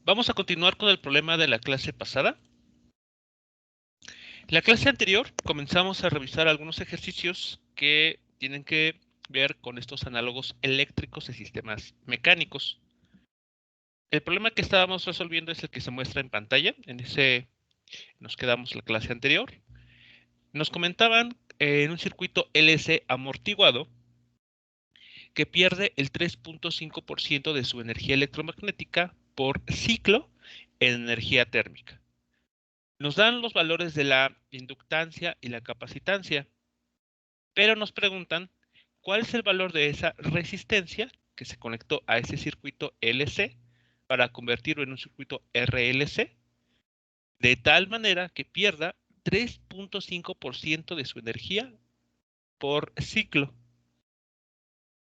Vamos a continuar con el problema de la clase pasada. En la clase anterior comenzamos a revisar algunos ejercicios que tienen que ver con estos análogos eléctricos de sistemas mecánicos. El problema que estábamos resolviendo es el que se muestra en pantalla. En ese nos quedamos la clase anterior. Nos comentaban en un circuito LC amortiguado que pierde el 3.5% de su energía electromagnética por ciclo en energía térmica. Nos dan los valores de la inductancia y la capacitancia, pero nos preguntan cuál es el valor de esa resistencia que se conectó a ese circuito LC para convertirlo en un circuito RLC, de tal manera que pierda 3.5% de su energía por ciclo.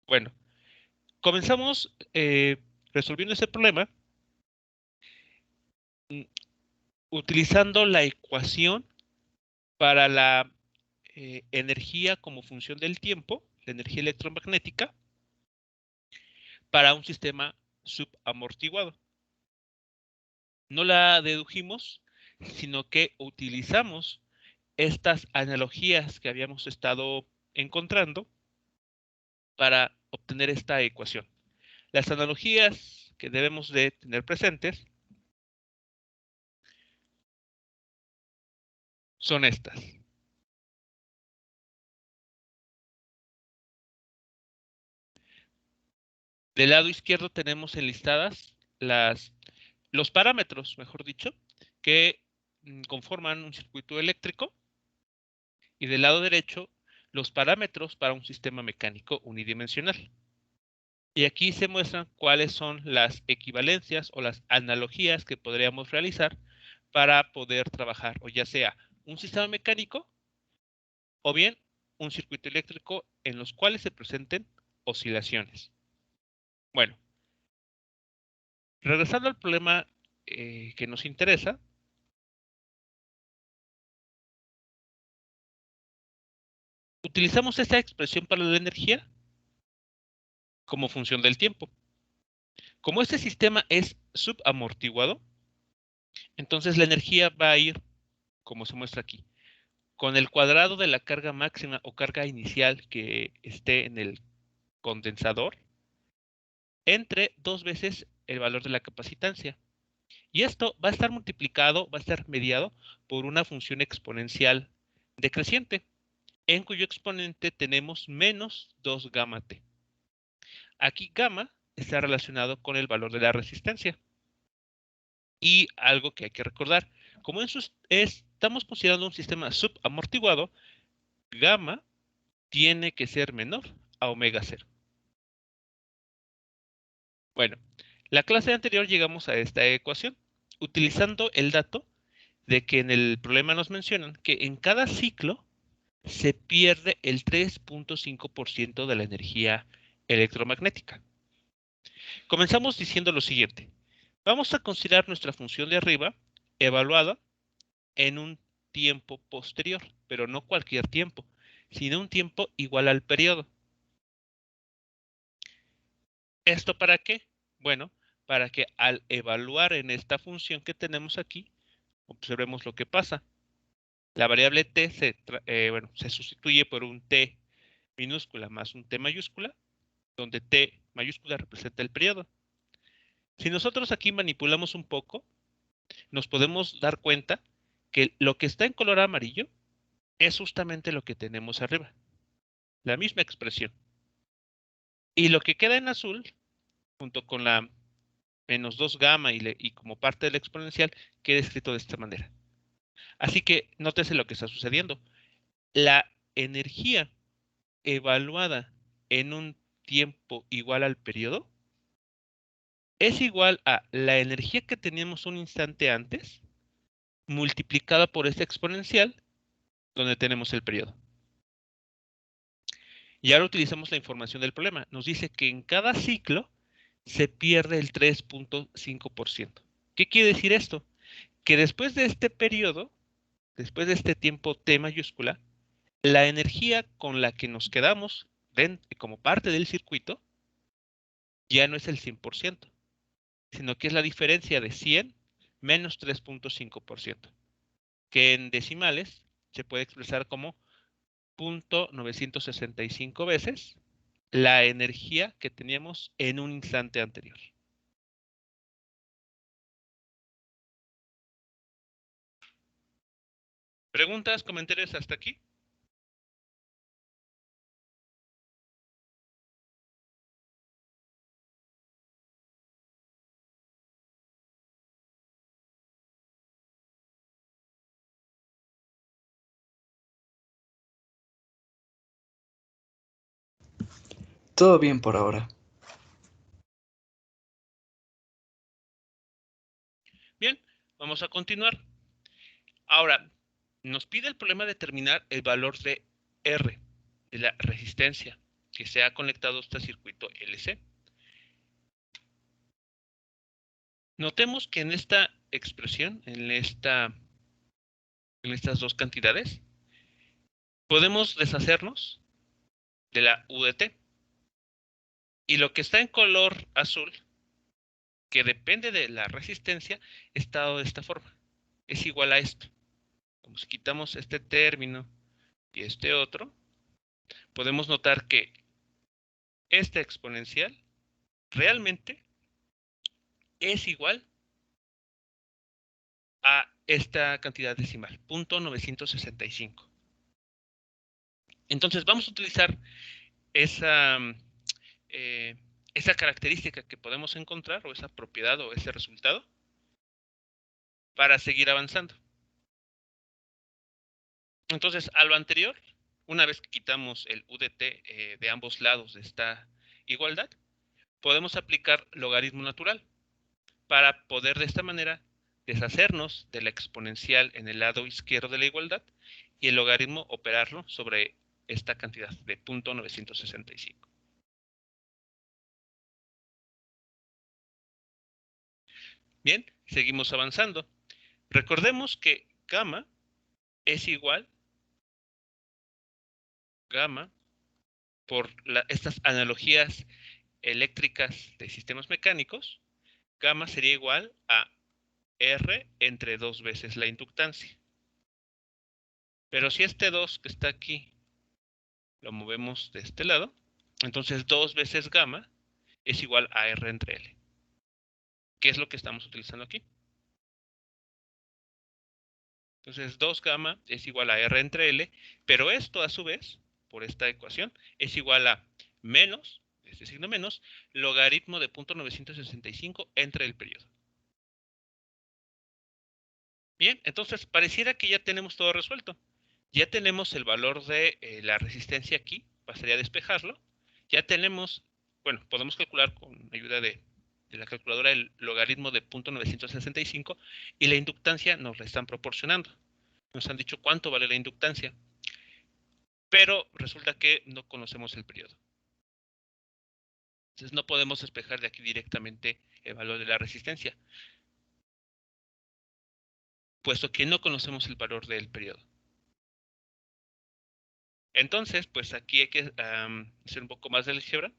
Bueno, comenzamos resolviendo ese problema utilizando la ecuación para la energía como función del tiempo, la energía electromagnética, para un sistema subamortiguado. No la dedujimos, sino que utilizamos estas analogías que habíamos estado encontrando para obtener esta ecuación. Las analogías que debemos de tener presentes son estas. Del lado izquierdo tenemos enlistadas los parámetros, mejor dicho, que conforman un circuito eléctrico, y del lado derecho los parámetros para un sistema mecánico unidimensional. Y aquí se muestran cuáles son las equivalencias o las analogías que podríamos realizar para poder trabajar, o ya sea un sistema mecánico o bien un circuito eléctrico en los cuales se presenten oscilaciones. Bueno, regresando al problema que nos interesa, utilizamos esta expresión para la energía como función del tiempo. Como este sistema es subamortiguado, entonces la energía va a ir, como se muestra aquí, con el cuadrado de la carga máxima o carga inicial que esté en el condensador entre 2 veces el valor de la capacitancia. Y esto va a estar multiplicado, va a estar mediado por una función exponencial decreciente, en cuyo exponente tenemos menos 2 gamma t. Aquí gamma está relacionado con el valor de la resistencia. Y algo que hay que recordar, como estamos considerando un sistema subamortiguado, gamma tiene que ser menor a omega 0. Bueno, la clase anterior llegamos a esta ecuación, utilizando el dato de que en el problema nos mencionan que en cada ciclo se pierde el 3.5% de la energía electromagnética. Comenzamos diciendo lo siguiente. Vamos a considerar nuestra función de arriba evaluada en un tiempo posterior, pero no cualquier tiempo, sino un tiempo igual al periodo. ¿Esto para qué? Bueno, para que al evaluar en esta función que tenemos aquí, observemos lo que pasa. La variable t se sustituye por un t minúscula más un t mayúscula, donde t mayúscula representa el periodo. Si nosotros aquí manipulamos un poco, nos podemos dar cuenta que lo que está en color amarillo es justamente lo que tenemos arriba, la misma expresión. Y lo que queda en azul, junto con la menos 2 gamma y como parte de la exponencial, queda escrito de esta manera. Así que nótese lo que está sucediendo. La energía evaluada en un tiempo igual al periodo es igual a la energía que teníamos un instante antes multiplicada por esta exponencial donde tenemos el periodo. Y ahora utilizamos la información del problema. Nos dice que en cada ciclo se pierde el 3.5%. ¿Qué quiere decir esto? Que después de este periodo, después de este tiempo t mayúscula, la energía con la que nos quedamos como parte del circuito ya no es el 100%, sino que es la diferencia de 100 menos 3.5%, que en decimales se puede expresar como 0.965 veces la energía que teníamos en un instante anterior. ¿Preguntas, comentarios hasta aquí? Todo bien por ahora. Bien, vamos a continuar. Ahora, nos pide el problema determinar el valor de R, de la resistencia, que se ha conectado a este circuito LC. Notemos que en esta expresión, en estas dos cantidades, podemos deshacernos de la UDT. Y lo que está en color azul, que depende de la resistencia, está dado de esta forma. Es igual a esto. Como si quitamos este término y este otro, podemos notar que esta exponencial realmente es igual a esta cantidad decimal, 0.965. Entonces vamos a utilizar esa, eh, esa característica que podemos encontrar, o esa propiedad, o ese resultado, para seguir avanzando. Entonces, a lo anterior, una vez que quitamos el UDT de ambos lados de esta igualdad, podemos aplicar logaritmo natural para poder de esta manera deshacernos de la exponencial en el lado izquierdo de la igualdad y el logaritmo operarlo sobre esta cantidad de 0.965. Bien, seguimos avanzando. Recordemos que gamma es igual, gamma, por estas analogías eléctricas de sistemas mecánicos, gamma sería igual a R entre 2 veces la inductancia. Pero si este 2 que está aquí lo movemos de este lado, entonces 2 veces gamma es igual a R entre L. ¿Qué es lo que estamos utilizando aquí? Entonces 2 gamma es igual a R entre L, pero esto a su vez, por esta ecuación, es igual a menos, este signo menos, logaritmo de 0.965 entre el periodo. Bien, entonces pareciera que ya tenemos todo resuelto. Ya tenemos el valor de la resistencia aquí, pasaría a despejarlo. Ya tenemos, bueno, podemos calcular con ayuda de la calculadora el logaritmo de 0.965 y la inductancia nos la están proporcionando. Nos han dicho cuánto vale la inductancia, pero resulta que no conocemos el periodo. Entonces no podemos despejar de aquí directamente el valor de la resistencia, puesto que no conocemos el valor del periodo. Entonces, pues aquí hay que hacer un poco más de álgebra,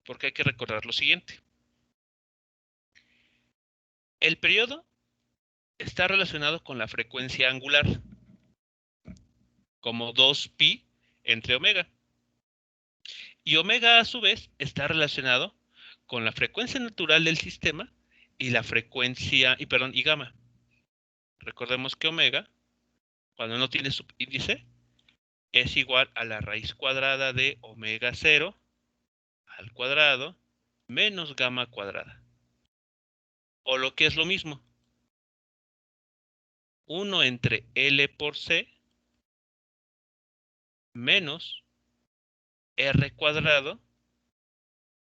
porque hay que recordar lo siguiente. El periodo está relacionado con la frecuencia angular, como 2pi entre omega. Y omega a su vez está relacionado con la frecuencia natural del sistema y la frecuencia, y gamma. Recordemos que omega, cuando no tiene subíndice, es igual a la raíz cuadrada de omega 0 al cuadrado menos gamma cuadrada. O lo que es lo mismo, 1 entre L por C menos R cuadrado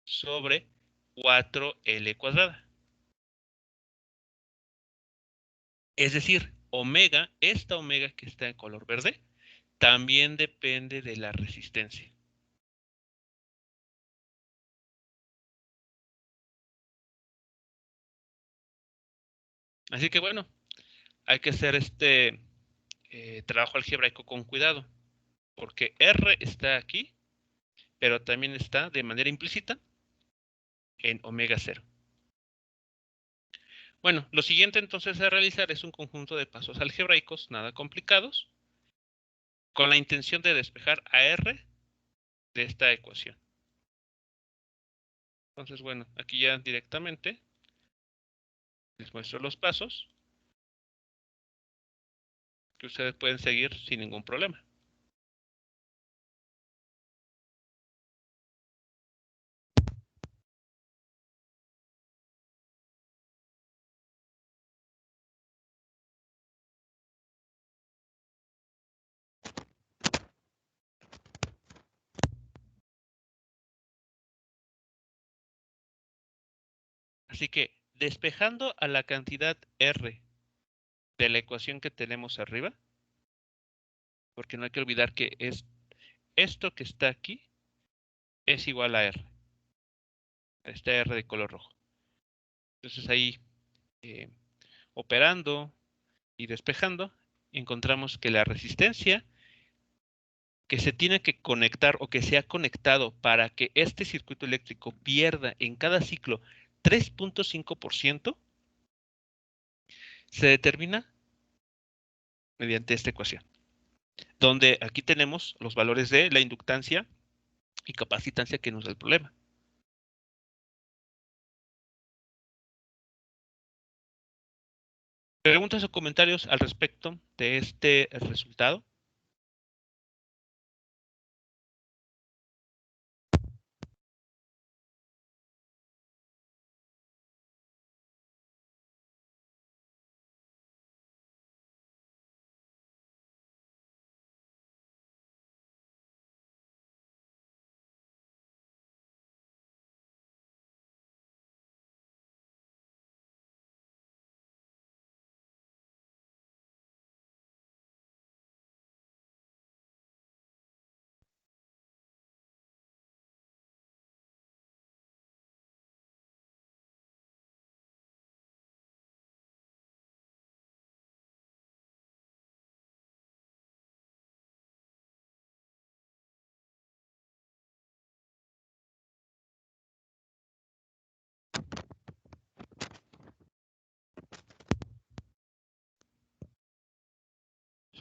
sobre 4L cuadrada. Es decir, omega, esta omega que está en color verde, también depende de la resistencia. Así que bueno, hay que hacer este trabajo algebraico con cuidado, porque R está aquí, pero también está de manera implícita en omega 0. Bueno, lo siguiente entonces a realizar es un conjunto de pasos algebraicos nada complicados con la intención de despejar a R de esta ecuación. Entonces, bueno, aquí ya directamente les muestro los pasos que ustedes pueden seguir sin ningún problema. Así que despejando a la cantidad R de la ecuación que tenemos arriba, porque no hay que olvidar que es esto que está aquí es igual a R, esta R de color rojo. Entonces ahí eh, operando y despejando, encontramos que la resistencia que se tiene que conectar o que se ha conectado para que este circuito eléctrico pierda en cada ciclo 3.5%, se determina mediante esta ecuación, donde aquí tenemos los valores de la inductancia y capacitancia que nos da el problema. ¿Preguntas o comentarios al respecto de este resultado?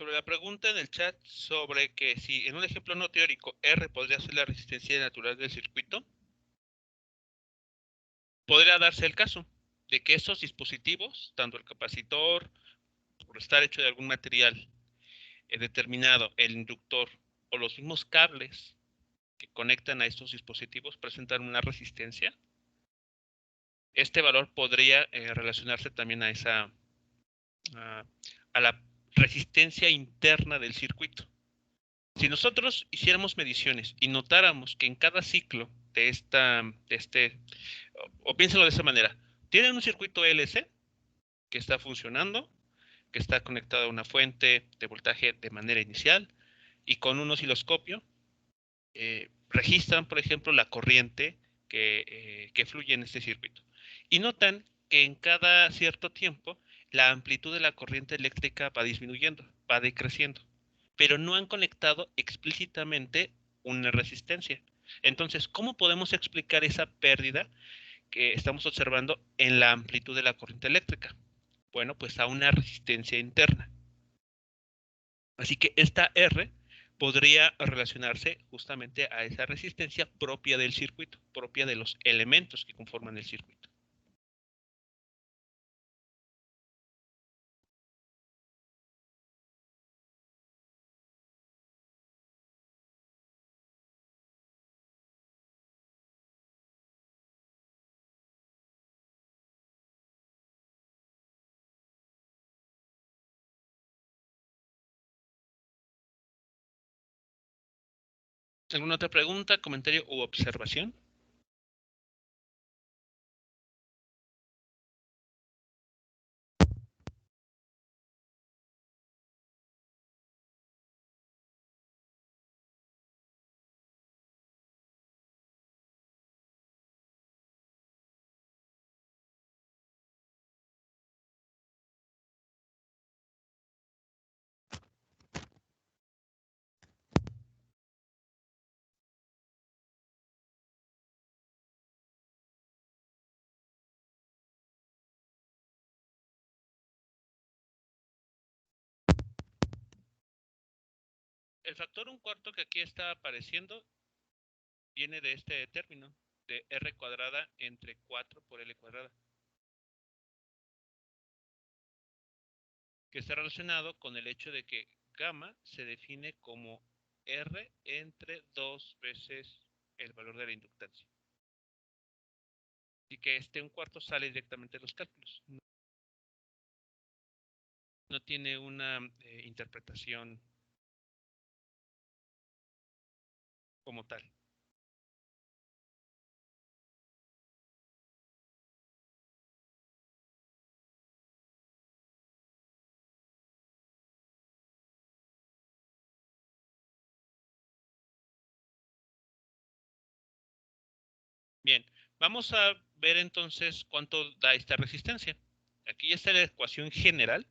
Sobre la pregunta en el chat sobre que si en un ejemplo no teórico R podría ser la resistencia natural del circuito, podría darse el caso de que esos dispositivos, tanto el capacitor, por estar hecho de algún material determinado, el inductor o los mismos cables que conectan a estos dispositivos presentan una resistencia. Este valor podría relacionarse también a esa a la resistencia interna del circuito. Si nosotros hiciéramos mediciones y notáramos que en cada ciclo de o piénsalo de esa manera, tienen un circuito LC que está funcionando, que está conectado a una fuente de voltaje de manera inicial y con un osciloscopio registran, por ejemplo, la corriente que fluye en este circuito. Y notan que en cada cierto tiempo la amplitud de la corriente eléctrica va disminuyendo, va decreciendo, pero no han conectado explícitamente una resistencia. Entonces, ¿cómo podemos explicar esa pérdida que estamos observando en la amplitud de la corriente eléctrica? Bueno, pues a una resistencia interna. Así que esta R podría relacionarse justamente a esa resistencia propia del circuito, propia de los elementos que conforman el circuito. ¿Alguna otra pregunta, comentario u observación? El factor 1/4 que aquí está apareciendo viene de este término, de r cuadrada entre 4 por l cuadrada, que está relacionado con el hecho de que gamma se define como r entre 2 veces el valor de la inductancia. Así que este 1/4 sale directamente de los cálculos. No tiene una interpretación como tal. Bien, vamos a ver entonces cuánto da esta resistencia. Aquí ya está la ecuación general.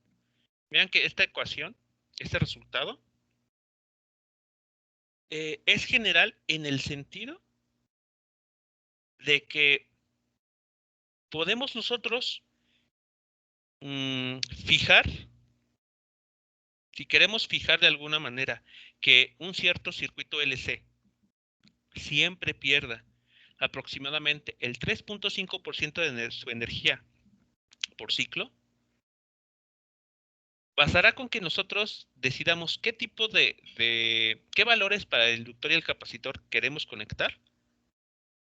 Vean que esta ecuación, este resultado, es general en el sentido de que podemos nosotros fijar, si queremos fijar de alguna manera que un cierto circuito LC siempre pierda aproximadamente el 3.5% de su energía por ciclo, bastará con que nosotros decidamos qué tipo qué valores para el inductor y el capacitor queremos conectar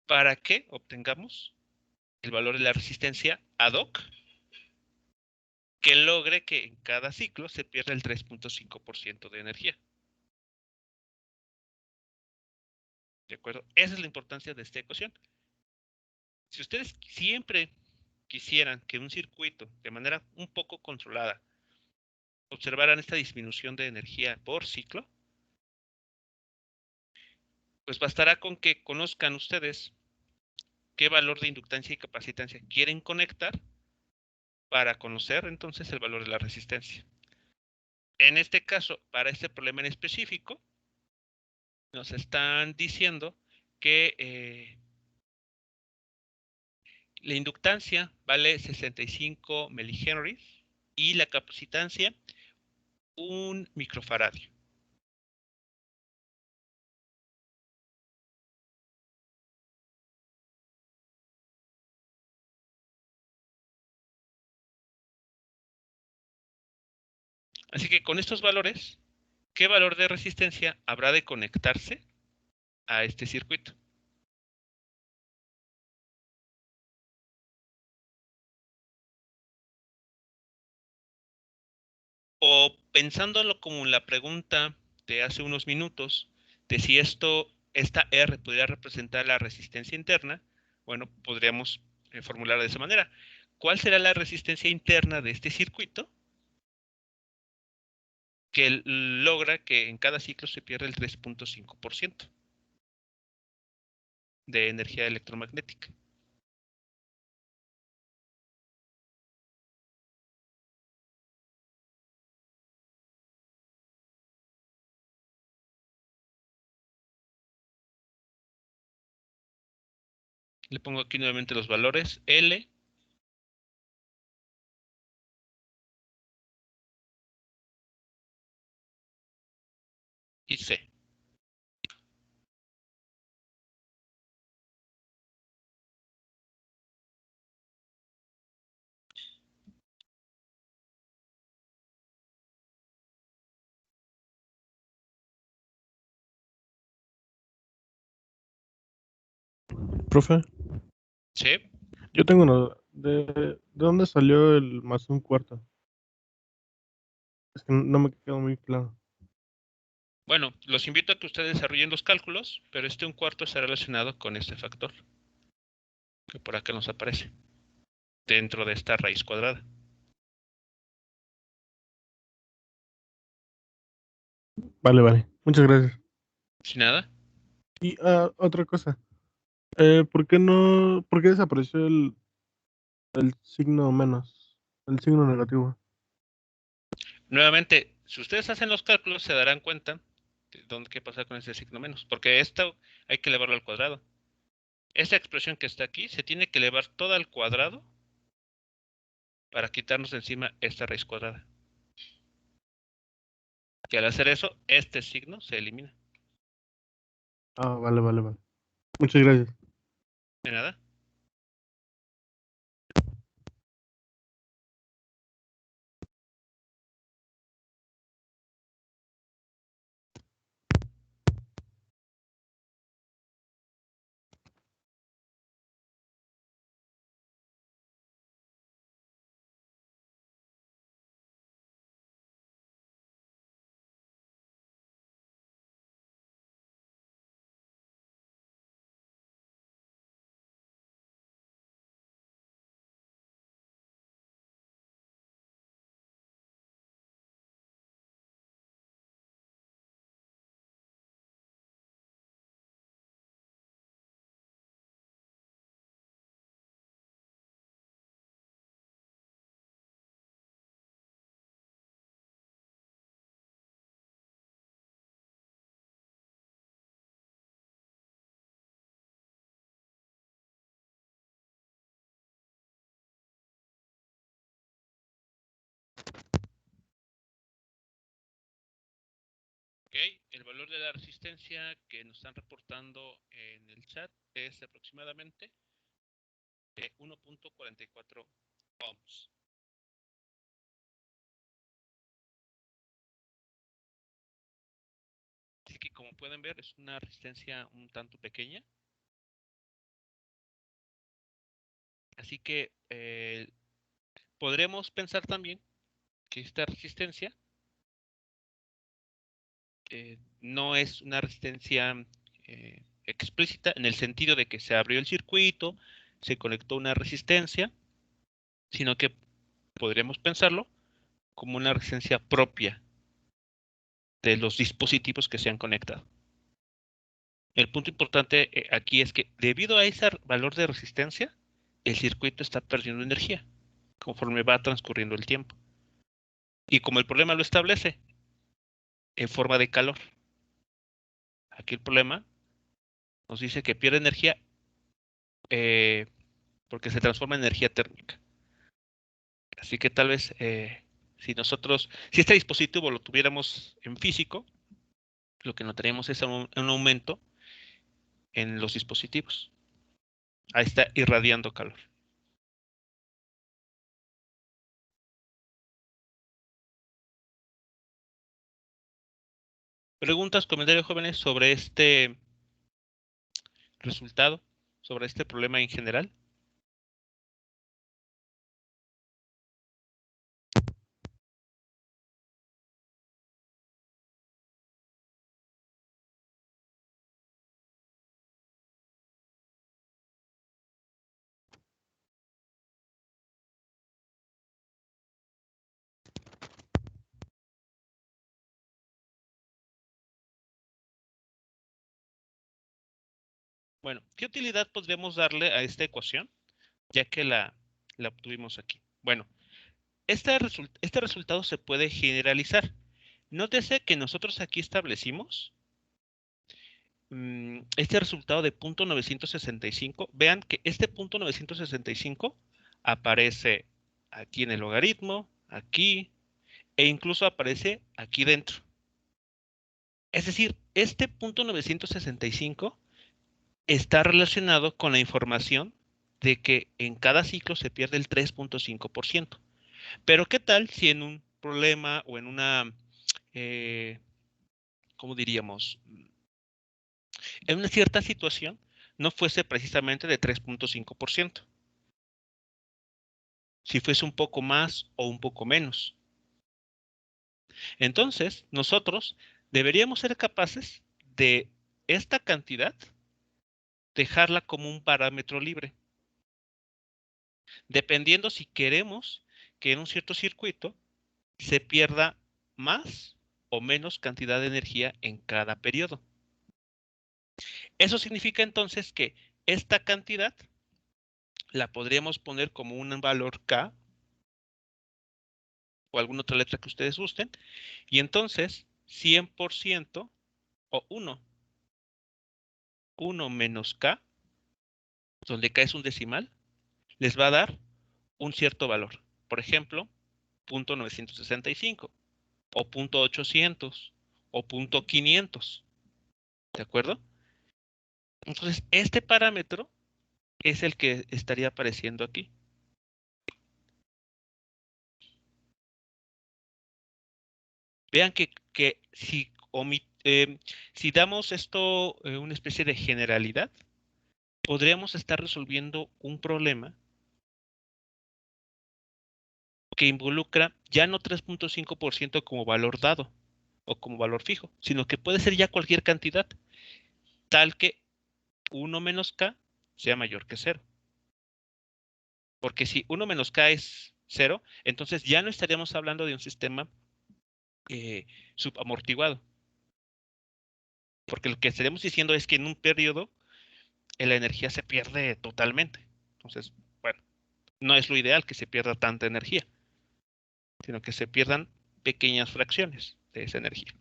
para que obtengamos el valor de la resistencia ad hoc que logre que en cada ciclo se pierda el 3.5% de energía. ¿De acuerdo? Esa es la importancia de esta ecuación. Si ustedes siempre quisieran que un circuito, de manera un poco controlada, observaran esta disminución de energía por ciclo, pues bastará con que conozcan ustedes qué valor de inductancia y capacitancia quieren conectar para conocer entonces el valor de la resistencia. En este caso, para este problema en específico, nos están diciendo que la inductancia vale 65 milihenries y la capacitancia 1 microfaradio. Así que con estos valores, ¿qué valor de resistencia habrá de conectarse a este circuito? O pensándolo como la pregunta de hace unos minutos, de si esta R podría representar la resistencia interna, bueno, podríamos formularla de esa manera. ¿Cuál será la resistencia interna de este circuito que logra que en cada ciclo se pierda el 3.5% de energía electromagnética? Le pongo aquí nuevamente los valores L y C. Profe, ¿Sí? yo tengo una duda. ¿De dónde salió el más 1/4? Es que no me quedó muy claro. Bueno, los invito a que ustedes desarrollen los cálculos, pero este 1/4 está relacionado con este factor que por acá nos aparece dentro de esta raíz cuadrada. Vale. Muchas gracias. Sin nada. Y otra cosa. ¿Por qué desapareció el signo menos? El signo negativo. Nuevamente, si ustedes hacen los cálculos, se darán cuenta de qué pasa con ese signo menos, porque esto hay que elevarlo al cuadrado. Esta expresión que está aquí se tiene que elevar toda al cuadrado para quitarnos de encima esta raíz cuadrada. Y al hacer eso, este signo se elimina. Ah, vale, vale, vale. Muchas gracias. De nada. Ok, el valor de la resistencia que nos están reportando en el chat es aproximadamente de 1.44 ohms. Así que como pueden ver es una resistencia un tanto pequeña. Así que podremos pensar también que esta resistencia no es una resistencia explícita en el sentido de que se abrió el circuito, se conectó una resistencia, sino que podríamos pensarlo como una resistencia propia de los dispositivos que se han conectado. El punto importante aquí es que debido a ese valor de resistencia, el circuito está perdiendo energía conforme va transcurriendo el tiempo. Y como el problema lo establece en forma de calor, aquí el problema nos dice que pierde energía porque se transforma en energía térmica. Así que tal vez si este dispositivo lo tuviéramos en físico, lo que notaríamos es un aumento en los dispositivos. Ahí está irradiando calor. Preguntas, comentarios, jóvenes, sobre este resultado, sobre este problema en general. Bueno, ¿qué utilidad podríamos darle a esta ecuación? Ya que la obtuvimos aquí. Bueno, este resultado se puede generalizar. Nótese que nosotros aquí establecimos este resultado de punto 965. Vean que este punto 965 aparece aquí en el logaritmo, aquí, e incluso aparece aquí dentro. Es decir, este punto 965 está relacionado con la información de que en cada ciclo se pierde el 3.5%. Pero ¿qué tal si en un problema o en una, ¿cómo diríamos? En una cierta situación no fuese precisamente de 3.5%, si fuese un poco más o un poco menos. Entonces, nosotros deberíamos ser capaces de esta cantidad dejarla como un parámetro libre, dependiendo si queremos que en un cierto circuito se pierda más o menos cantidad de energía en cada periodo. Eso significa entonces que esta cantidad la podríamos poner como un valor K o alguna otra letra que ustedes gusten, y entonces 100% o 1 menos K, donde K es un decimal, les va a dar un cierto valor. Por ejemplo, 0.965. o 0.800 o 0.500. ¿De acuerdo? Entonces, este parámetro es el que estaría apareciendo aquí. Vean que si damos esto una especie de generalidad, podríamos estar resolviendo un problema que involucra ya no 3.5% como valor dado o como valor fijo, sino que puede ser ya cualquier cantidad, tal que 1 menos K sea mayor que 0. Porque si 1 menos K es 0, entonces ya no estaríamos hablando de un sistema subamortiguado. Porque lo que estaríamos diciendo es que en un periodo la energía se pierde totalmente. Entonces, bueno, no es lo ideal que se pierda tanta energía, sino que se pierdan pequeñas fracciones de esa energía.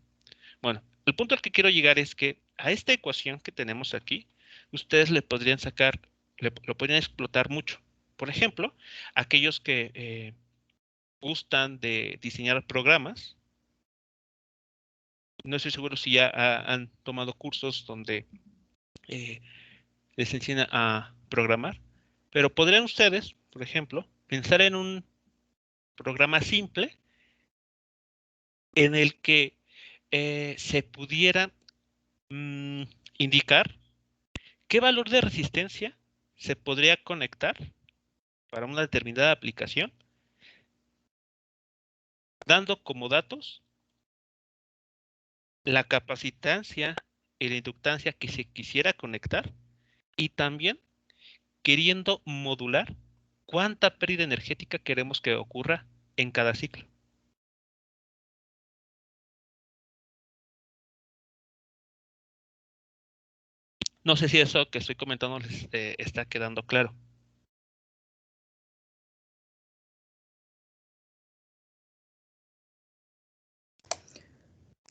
Bueno, el punto al que quiero llegar es que a esta ecuación que tenemos aquí, ustedes le podrían sacar, lo podrían explotar mucho. Por ejemplo, aquellos que gustan de diseñar programas, no estoy seguro si ya han tomado cursos donde les enseñan a programar, pero podrían ustedes, por ejemplo, pensar en un programa simple en el que se pudiera indicar qué valor de resistencia se podría conectar para una determinada aplicación, dando como datos la capacitancia y la inductancia que se quisiera conectar y también queriendo modular cuánta pérdida energética queremos que ocurra en cada ciclo. No sé si eso que estoy comentando les está quedando claro.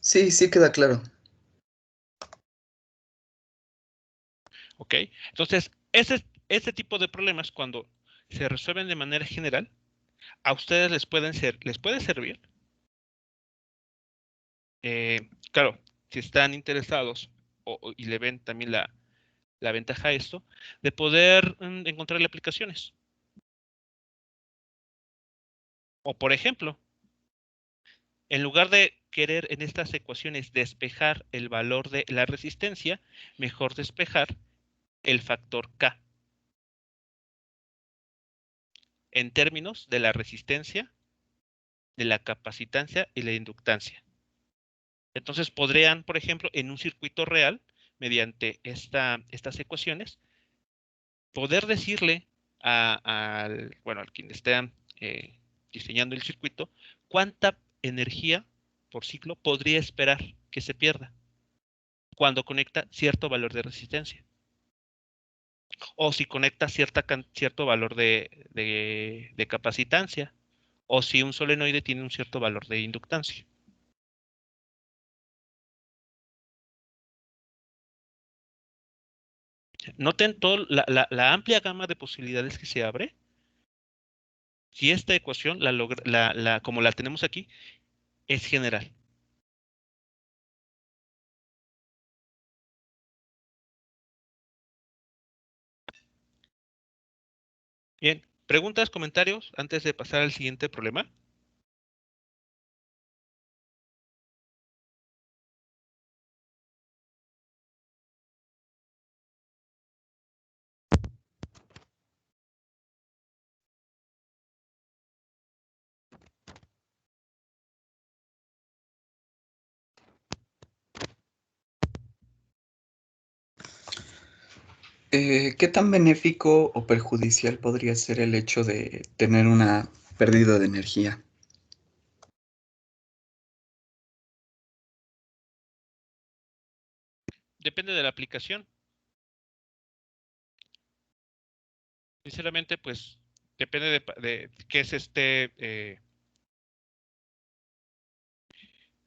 Sí, sí queda claro. ¿Ok? Entonces, este tipo de problemas, cuando se resuelven de manera general, a ustedes les puede servir. Claro, si están interesados y le ven también la ventaja a esto, de poder encontrarle aplicaciones. O por ejemplo, en lugar de querer en estas ecuaciones despejar el valor de la resistencia, mejor despejar el factor K en términos de la resistencia, de la capacitancia y la inductancia. Entonces podrían, por ejemplo, en un circuito real, mediante estas ecuaciones, poder decirle al quien esté diseñando el circuito, cuánta energía por ciclo podría esperar que se pierda cuando conecta cierto valor de resistencia. O si conecta cierto valor de capacitancia. O si un solenoide tiene un cierto valor de inductancia. Noten toda la amplia gama de posibilidades que se abre. Si esta ecuación, como la tenemos aquí, es general. Bien, preguntas, comentarios antes de pasar al siguiente problema. ¿Qué tan benéfico o perjudicial podría ser el hecho de tener una pérdida de energía? Depende de la aplicación. Sinceramente, pues depende de qué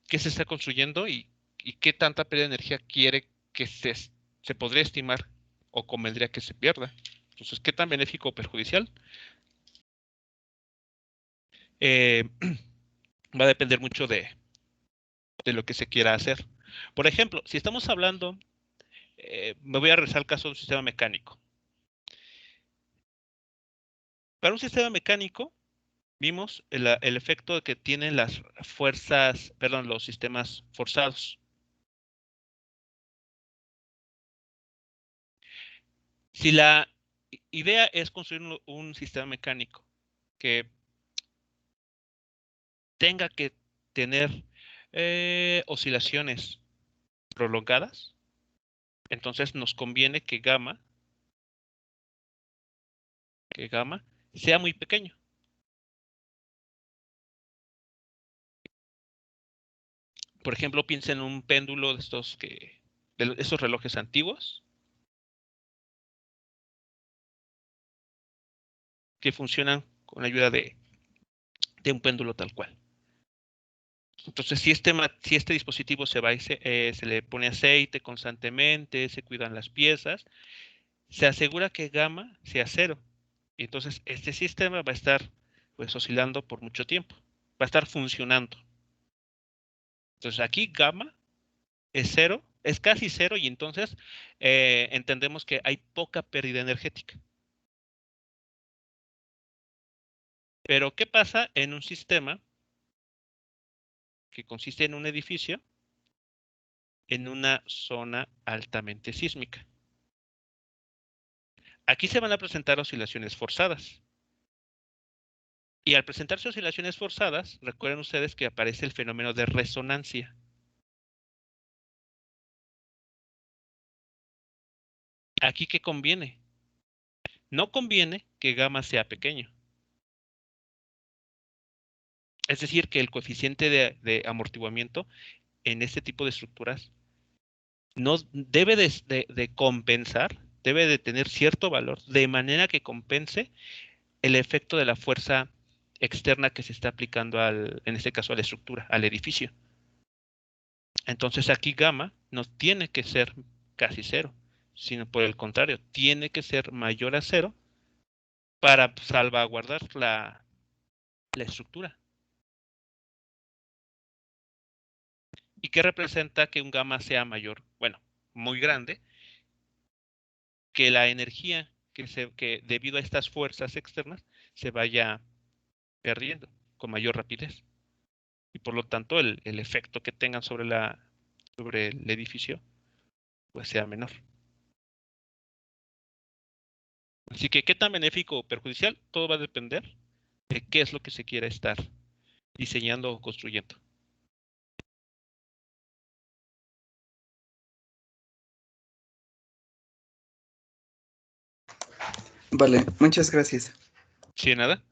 qué se está construyendo y qué tanta pérdida de energía quiere que se podría estimar o convendría que se pierda. Entonces, ¿qué tan benéfico o perjudicial? Eh, va a depender mucho de de lo que se quiera hacer. Por ejemplo, si estamos hablando, me voy a regresar al caso de un sistema mecánico. Para un sistema mecánico, vimos el efecto que tienen las fuerzas, perdón, los sistemas forzados. Si la idea es construir un sistema mecánico que tenga que tener oscilaciones prolongadas, entonces nos conviene que gamma sea muy pequeño. Por ejemplo, piensa en un péndulo de esos relojes antiguos que funcionan con la ayuda de un péndulo tal cual. Entonces, si este dispositivo se va y se le pone aceite constantemente, se cuidan las piezas, se asegura que gamma sea cero. Y entonces este sistema va a estar pues oscilando por mucho tiempo. Va a estar funcionando. Entonces aquí gamma es cero, es casi cero, y entonces entendemos que hay poca pérdida energética. Pero ¿qué pasa en un sistema que consiste en un edificio en una zona altamente sísmica? Aquí se van a presentar oscilaciones forzadas. Y al presentarse oscilaciones forzadas, recuerden ustedes que aparece el fenómeno de resonancia. ¿Aquí qué conviene? No conviene que gamma sea pequeño. Es decir, que el coeficiente de amortiguamiento en este tipo de estructuras no debe de compensar, debe de tener cierto valor, de manera que compense el efecto de la fuerza externa que se está aplicando en este caso a la estructura, al edificio. Entonces aquí gamma no tiene que ser casi cero, sino por el contrario, tiene que ser mayor a cero para salvaguardar la estructura. ¿Y qué representa que un gamma sea mayor? Bueno, muy grande, que la energía que debido a estas fuerzas externas se vaya perdiendo con mayor rapidez. Y por lo tanto el efecto que tengan sobre el edificio pues sea menor. Así que qué tan benéfico o perjudicial, todo va a depender de qué es lo que se quiera estar diseñando o construyendo. Vale, muchas gracias. ¿Sí de nada?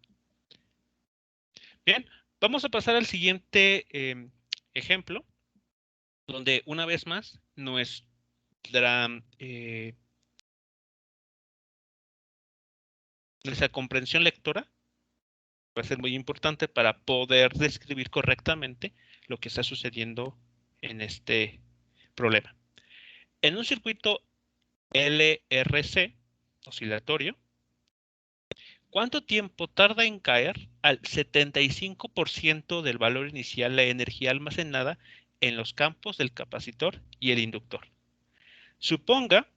Bien, vamos a pasar al siguiente ejemplo, donde una vez más nuestra comprensión lectora va a ser muy importante para poder describir correctamente lo que está sucediendo en este problema. En un circuito LRC oscilatorio, ¿cuánto tiempo tarda en caer al 75% del valor inicial la energía almacenada en los campos del capacitor y el inductor? Suponga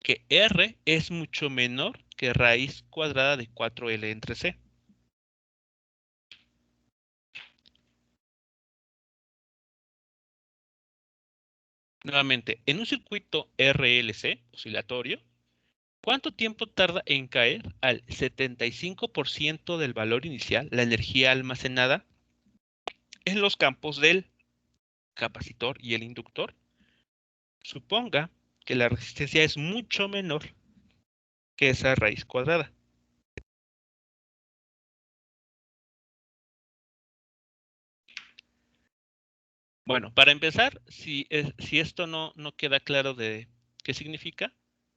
que R es mucho menor que raíz cuadrada de 4L entre C. Nuevamente, en un circuito RLC oscilatorio, ¿cuánto tiempo tarda en caer al 75% del valor inicial la energía almacenada en los campos del capacitor y el inductor? Suponga que la resistencia es mucho menor que esa raíz cuadrada. Bueno, para empezar, si esto no queda claro de qué significa,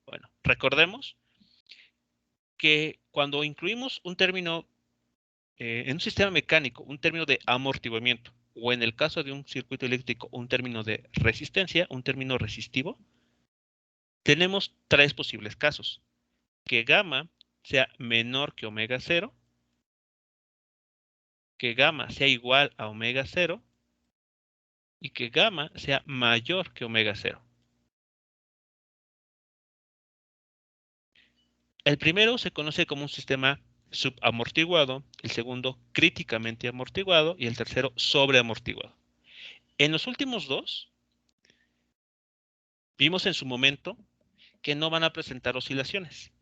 bueno, recordemos que cuando incluimos un término en un sistema mecánico, un término de amortiguamiento, o en el caso de un circuito eléctrico, un término de resistencia, un término resistivo, tenemos tres posibles casos. Que gamma sea menor que omega 0, que gamma sea igual a omega 0, y que gamma sea mayor que omega 0. El primero se conoce como un sistema subamortiguado, el segundo críticamente amortiguado y el tercero sobreamortiguado. En los últimos dos, vimos en su momento que no van a presentar oscilaciones.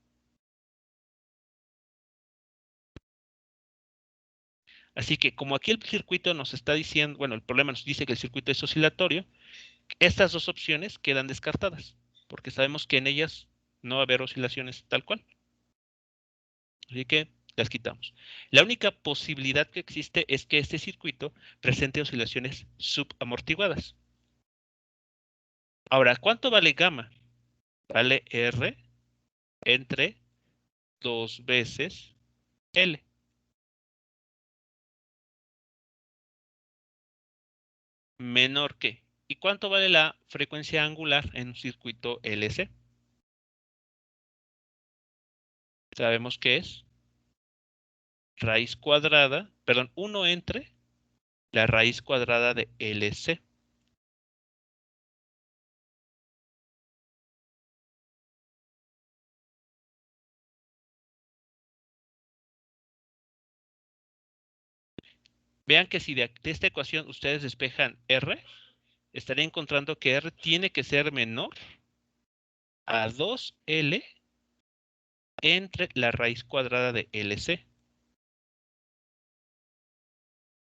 Así que como aquí el circuito nos está diciendo, bueno, el problema nos dice que el circuito es oscilatorio, estas dos opciones quedan descartadas, porque sabemos que en ellas no va a haber oscilaciones tal cual. Así que las quitamos. La única posibilidad que existe es que este circuito presente oscilaciones subamortiguadas. Ahora, ¿cuánto vale gamma? Vale R entre 2 veces L. Menor que. ¿Y cuánto vale la frecuencia angular en un circuito LC? Sabemos que es raíz cuadrada, perdón, 1 entre la raíz cuadrada de LC. Vean que si de esta ecuación ustedes despejan R, estaría encontrando que R tiene que ser menor a 2L entre la raíz cuadrada de LC.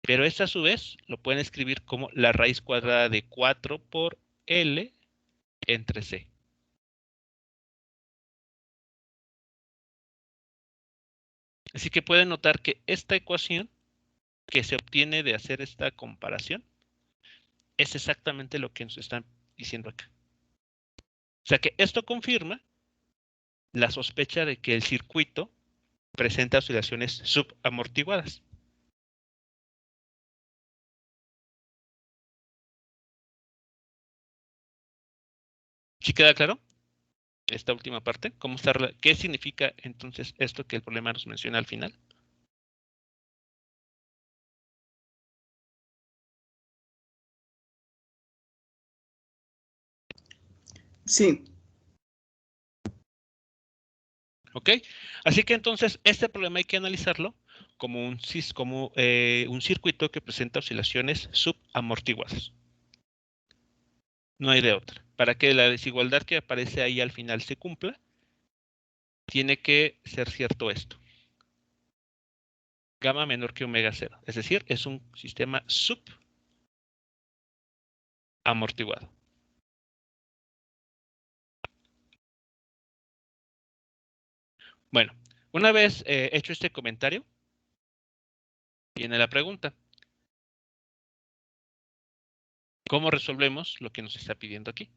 Pero esto a su vez lo pueden escribir como la raíz cuadrada de 4 por L entre C. Así que pueden notar que esta ecuación que se obtiene de hacer esta comparación es exactamente lo que nos están diciendo acá. O sea que esto confirma la sospecha de que el circuito presenta oscilaciones subamortiguadas. ¿Sí queda claro esta última parte? ¿Qué significa entonces esto que el problema nos menciona al final? Sí, ¿Ok? Así que entonces este problema hay que analizarlo como un circuito que presenta oscilaciones subamortiguadas. No hay de otra. Para que la desigualdad que aparece ahí al final se cumpla, tiene que ser cierto esto. Gamma menor que omega 0. Es decir, es un sistema subamortiguado. Bueno, una vez hecho este comentario, viene la pregunta. ¿Cómo resolvemos lo que nos está pidiendo aquí?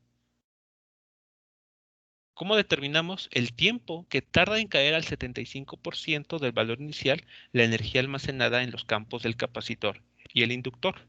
¿Cómo determinamos el tiempo que tarda en caer al 75% del valor inicial la energía almacenada en los campos del capacitor y el inductor?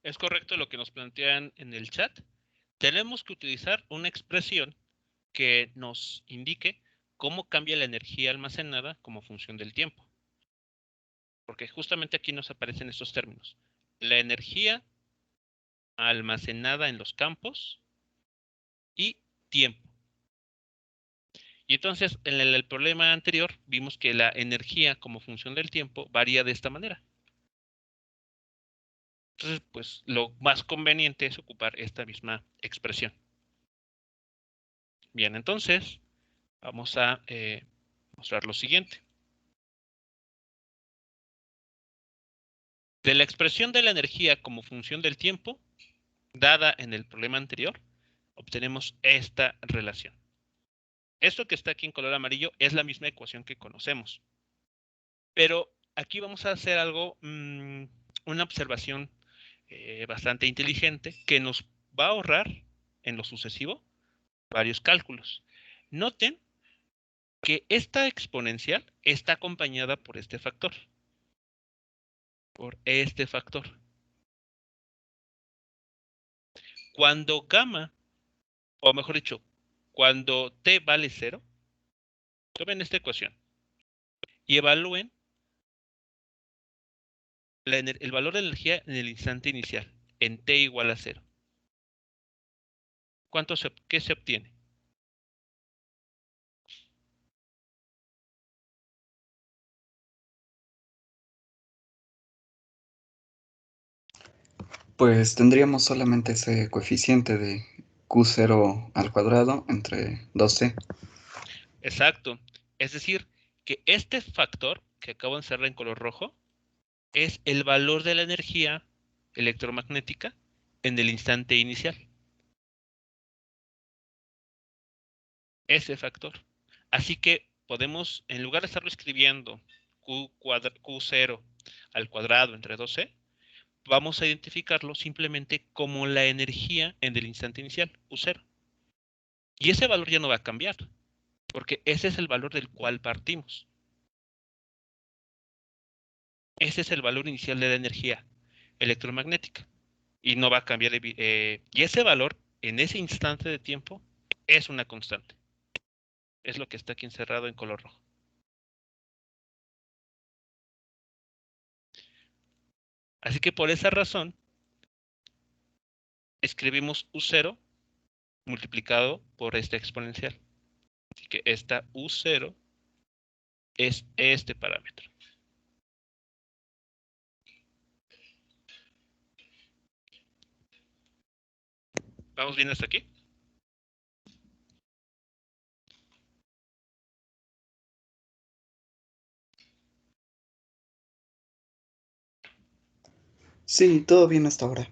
¿Es correcto lo que nos plantean en el chat? Tenemos que utilizar una expresión que nos indique cómo cambia la energía almacenada como función del tiempo. Porque justamente aquí nos aparecen estos términos. La energía almacenada en los campos y tiempo. Y entonces, en el problema anterior, vimos que la energía como función del tiempo varía de esta manera. Entonces, pues, lo más conveniente es ocupar esta misma expresión. Bien, entonces, vamos a mostrar lo siguiente. De la expresión de la energía como función del tiempo, dada en el problema anterior, obtenemos esta relación. Esto que está aquí en color amarillo es la misma ecuación que conocemos. Pero aquí vamos a hacer algo, una observación bastante inteligente que nos va a ahorrar en lo sucesivo varios cálculos. Noten que esta exponencial está acompañada por este factor. Cuando gamma, o mejor dicho, cuando t vale 0, tomen esta ecuación y evalúen el valor de energía en el instante inicial, en t igual a 0. ¿Qué se obtiene? Pues tendríamos solamente ese coeficiente de Q0 al cuadrado entre 2C. Exacto. Es decir, que este factor que acabo de encerrar en color rojo es el valor de la energía electromagnética en el instante inicial. Ese factor. Así que podemos, en lugar de estarlo escribiendo Q0 al cuadrado entre 2C, vamos a identificarlo simplemente como la energía en el instante inicial, U0. Y ese valor ya no va a cambiar, porque ese es el valor del cual partimos. Ese es el valor inicial de la energía electromagnética. Y no va a cambiar. Y ese valor, en ese instante de tiempo, es una constante. Es lo que está aquí encerrado en color rojo. Así que por esa razón, escribimos U0 multiplicado por esta exponencial. Así que esta U0 es este parámetro. ¿Vamos bien hasta aquí? Sí, todo bien hasta ahora.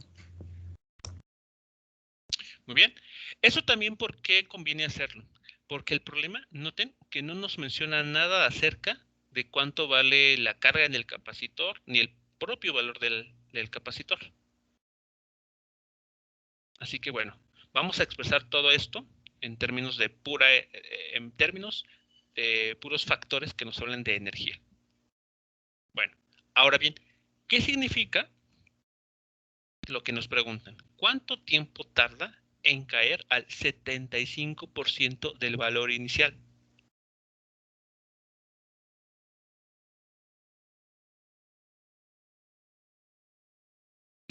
Muy bien. Eso también, ¿por qué conviene hacerlo? Porque el problema, noten que no nos menciona nada acerca de cuánto vale la carga en el capacitor, ni el propio valor del capacitor. Así que bueno, vamos a expresar todo esto en términos de puros factores que nos hablan de energía. Bueno, ahora bien, ¿qué significa lo que nos preguntan? ¿Cuánto tiempo tarda en caer al 75% del valor inicial?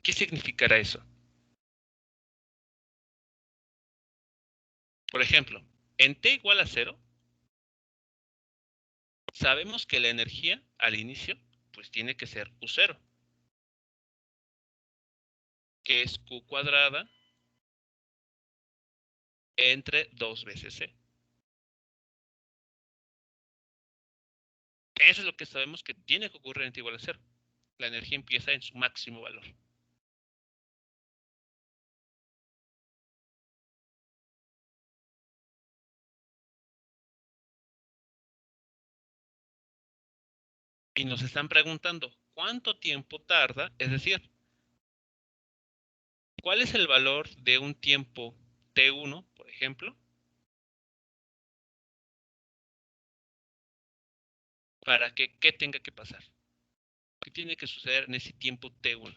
¿Qué significará eso? Por ejemplo, en t igual a 0, sabemos que la energía al inicio pues tiene que ser U0, que es Q cuadrada entre 2 veces C. Eso es lo que sabemos que tiene que ocurrir en t igual a 0. La energía empieza en su máximo valor. Y nos están preguntando cuánto tiempo tarda, es decir, cuál es el valor de un tiempo t1, por ejemplo, para que ¿qué tenga que pasar? ¿Qué tiene que suceder en ese tiempo t1?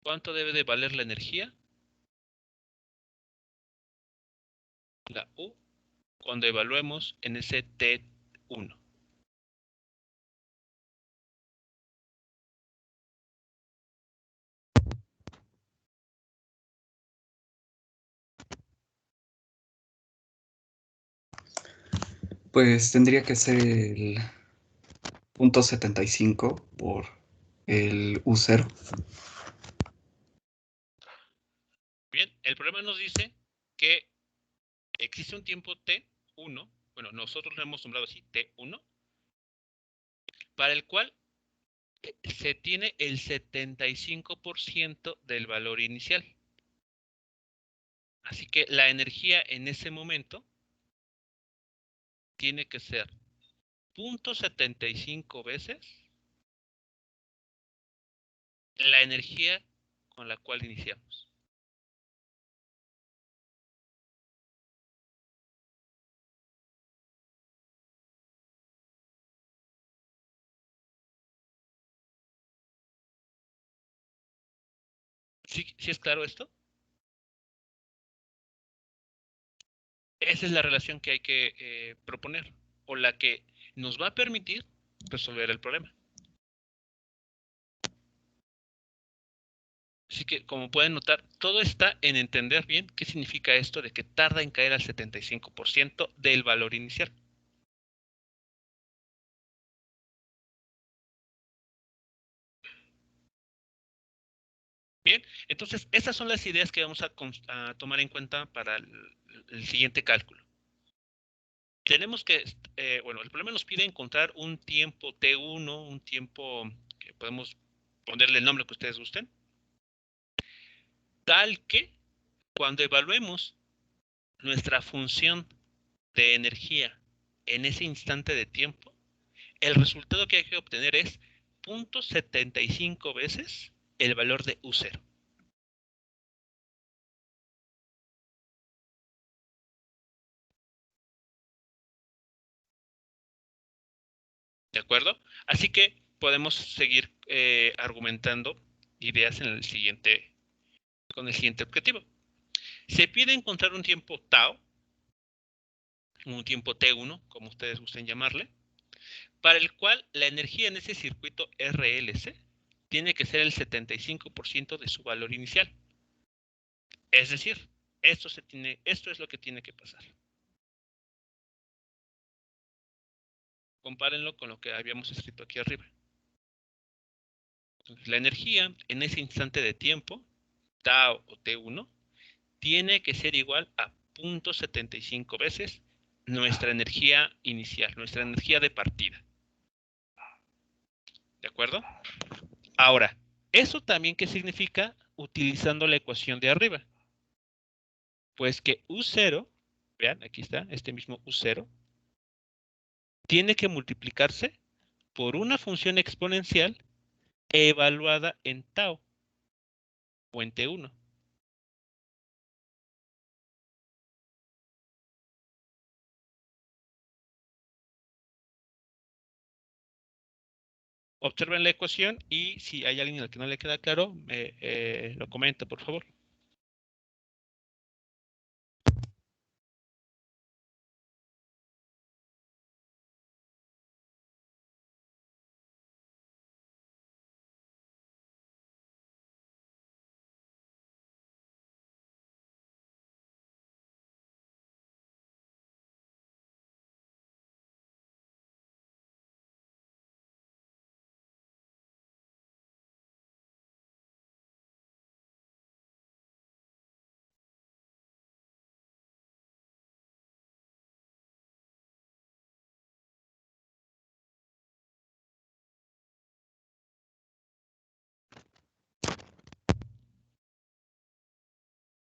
¿Cuánto debe de valer la energía? La U, cuando evaluemos en ese T1. Pues tendría que ser el punto 75 por el U0. Bien, el problema nos dice que existe un tiempo T1, bueno, nosotros lo hemos nombrado así, T1, para el cual se tiene el 75% del valor inicial. Así que la energía en ese momento tiene que ser 0.75 veces la energía con la cual iniciamos. ¿Sí es claro esto? Esa es la relación que hay que proponer, o la que nos va a permitir resolver el problema. Así que, como pueden notar, todo está en entender bien qué significa esto de que tarda en caer al 75% del valor inicial. Bien, entonces esas son las ideas que vamos a tomar en cuenta para el siguiente cálculo. Tenemos que, bueno, el problema nos pide encontrar un tiempo T1, un tiempo que podemos ponerle el nombre que ustedes gusten, tal que cuando evaluemos nuestra función de energía en ese instante de tiempo, el resultado que hay que obtener es 0.75 veces el valor de U0. ¿De acuerdo? Así que podemos seguir argumentando ideas en con el siguiente objetivo. Se pide encontrar un tiempo tau, un tiempo T1, como ustedes gusten llamarle, para el cual la energía en ese circuito RLC tiene que ser el 75% de su valor inicial. Es decir, esto es lo que tiene que pasar. Compárenlo con lo que habíamos escrito aquí arriba. Entonces, la energía en ese instante de tiempo, tau o T1, tiene que ser igual a 0.75 veces nuestra energía inicial, nuestra energía de partida. ¿De acuerdo? Ahora, ¿eso también qué significa utilizando la ecuación de arriba? Pues que U0, vean, aquí está, este mismo U0, tiene que multiplicarse por una función exponencial evaluada en tau o en T1. Observen la ecuación y si hay alguien al que no le queda claro, lo comenta, por favor.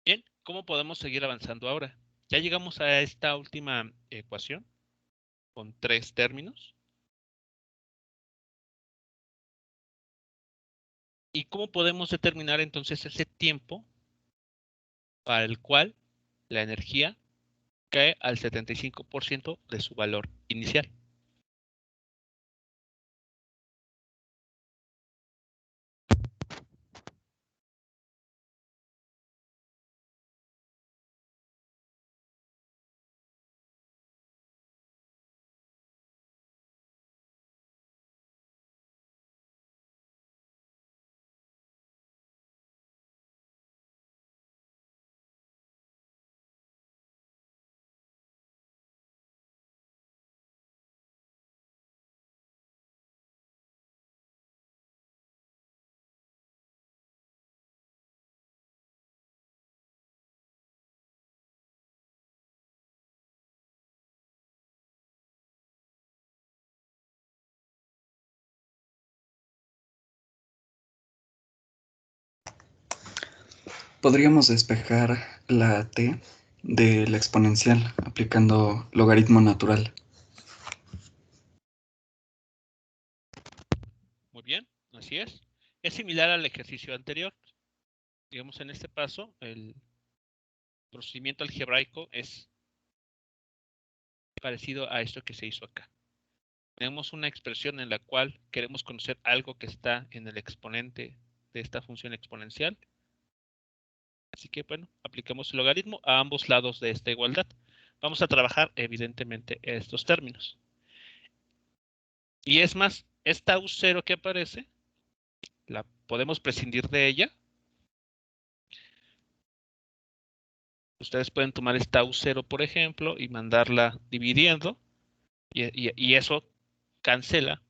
Bien, ¿cómo podemos seguir avanzando ahora? Ya llegamos a esta última ecuación con 3 términos. ¿Y cómo podemos determinar entonces ese tiempo para el cual la energía cae al 75% de su valor inicial? Podríamos despejar la t de la exponencial aplicando logaritmo natural. Muy bien, así es. Es similar al ejercicio anterior. Digamos, en este paso, el procedimiento algebraico es parecido a esto que se hizo acá. Tenemos una expresión en la cual queremos conocer algo que está en el exponente de esta función exponencial. Así que, bueno, aplicamos el logaritmo a ambos lados de esta igualdad. Vamos a trabajar, evidentemente, estos términos. Y es más, esta U0 que aparece, la podemos prescindir de ella. Ustedes pueden tomar esta U0, por ejemplo, y mandarla dividiendo. Y eso cancela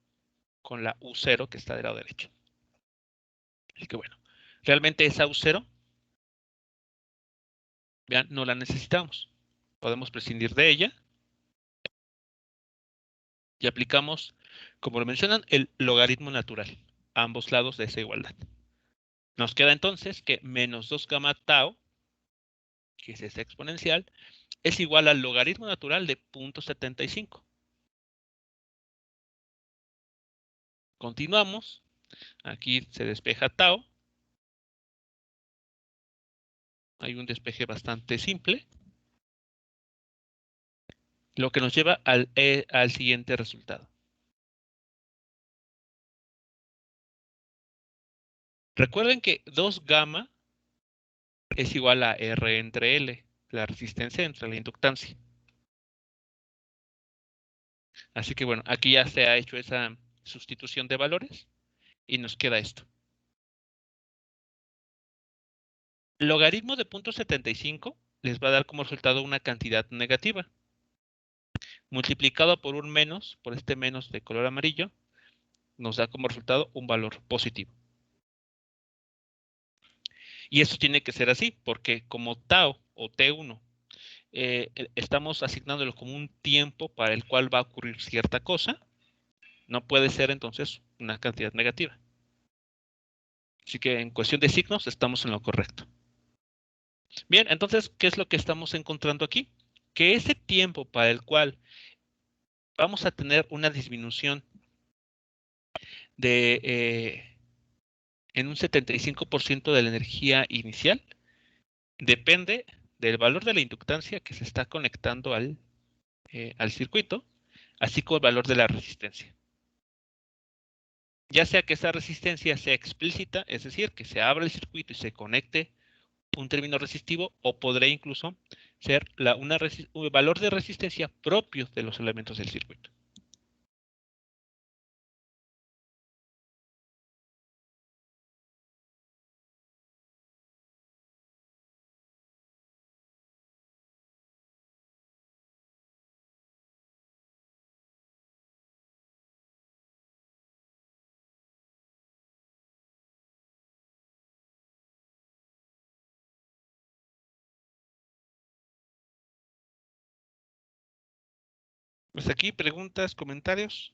con la U0 que está del lado derecho. Así que bueno, realmente esa U0, vean, no la necesitamos. Podemos prescindir de ella. Y aplicamos, como lo mencionan, el logaritmo natural a ambos lados de esa igualdad. Nos queda entonces que menos 2 gamma tau, que es esta exponencial, es igual al logaritmo natural de 0.75. Continuamos. Aquí se despeja tau. Hay un despeje bastante simple. Lo que nos lleva al siguiente resultado. Recuerden que 2 gamma es igual a R entre L, la resistencia entre la inductancia. Así que bueno, aquí ya se ha hecho esa sustitución de valores y nos queda esto. Logaritmo de 0.75 les va a dar como resultado una cantidad negativa. Multiplicado por un menos, por este menos de color amarillo, nos da como resultado un valor positivo. Y eso tiene que ser así, porque como tau o T1 estamos asignándolo como un tiempo para el cual va a ocurrir cierta cosa, no puede ser entonces una cantidad negativa. Así que en cuestión de signos estamos en lo correcto. Bien, entonces, ¿qué es lo que estamos encontrando aquí? Que ese tiempo para el cual vamos a tener una disminución de en un 75% de la energía inicial depende del valor de la inductancia que se está conectando al circuito, así como el valor de la resistencia. Ya sea que esa resistencia sea explícita, es decir, que se abra el circuito y se conecte un término resistivo, o podría incluso ser un valor de resistencia propio de los elementos del circuito. Pues aquí preguntas, comentarios.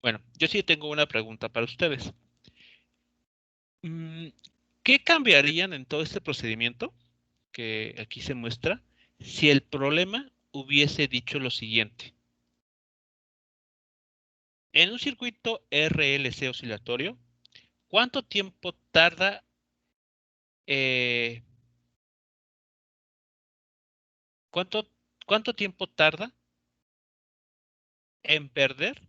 Bueno, yo sí tengo una pregunta para ustedes. ¿Qué cambiarían en todo este procedimiento que aquí se muestra si el problema hubiese dicho lo siguiente. En un circuito RLC oscilatorio, ¿cuánto tiempo tarda ¿cuánto tiempo tarda en perder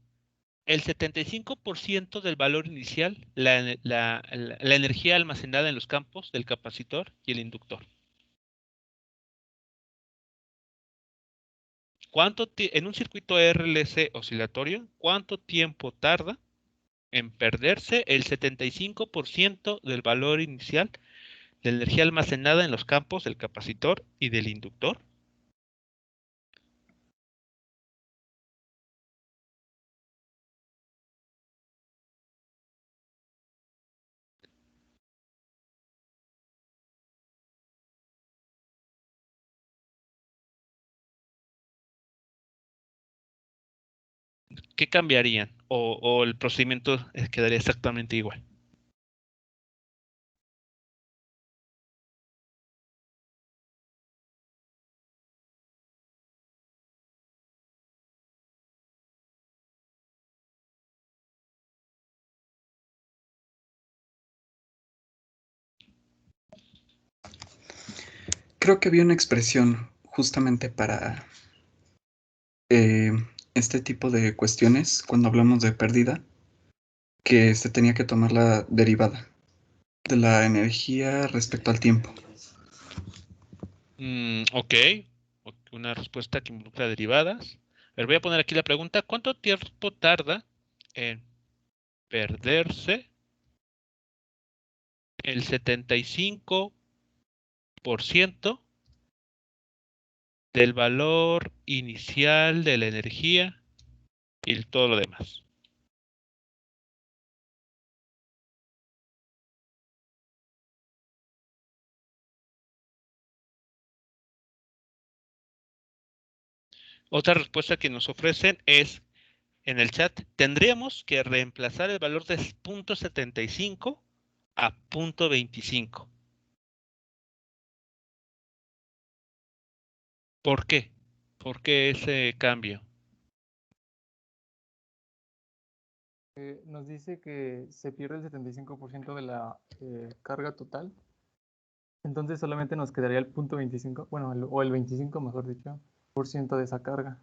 el 75% del valor inicial, la energía almacenada en los campos del capacitor y el inductor? En un circuito RLC oscilatorio, ¿cuánto tiempo tarda en perderse el 75% del valor inicial de energía almacenada en los campos del capacitor y del inductor? ¿Qué cambiarían? ¿O el procedimiento quedaría exactamente igual? Creo que había una expresión justamente para este tipo de cuestiones cuando hablamos de pérdida, que se tenía que tomar la derivada de la energía respecto al tiempo. Ok. Una respuesta que involucra derivadas. A ver, voy a poner aquí la pregunta. ¿Cuánto tiempo tarda en perderse el 75% del valor inicial de la energía y todo lo demás? Otra respuesta que nos ofrecen es en el chat: tendríamos que reemplazar el valor de 0.75 a 0.25. ¿Por qué? ¿Por qué ese cambio? Nos dice que se pierde el 75% de la carga total. Entonces solamente nos quedaría el punto 25, bueno, o el 25, mejor dicho, por ciento de esa carga.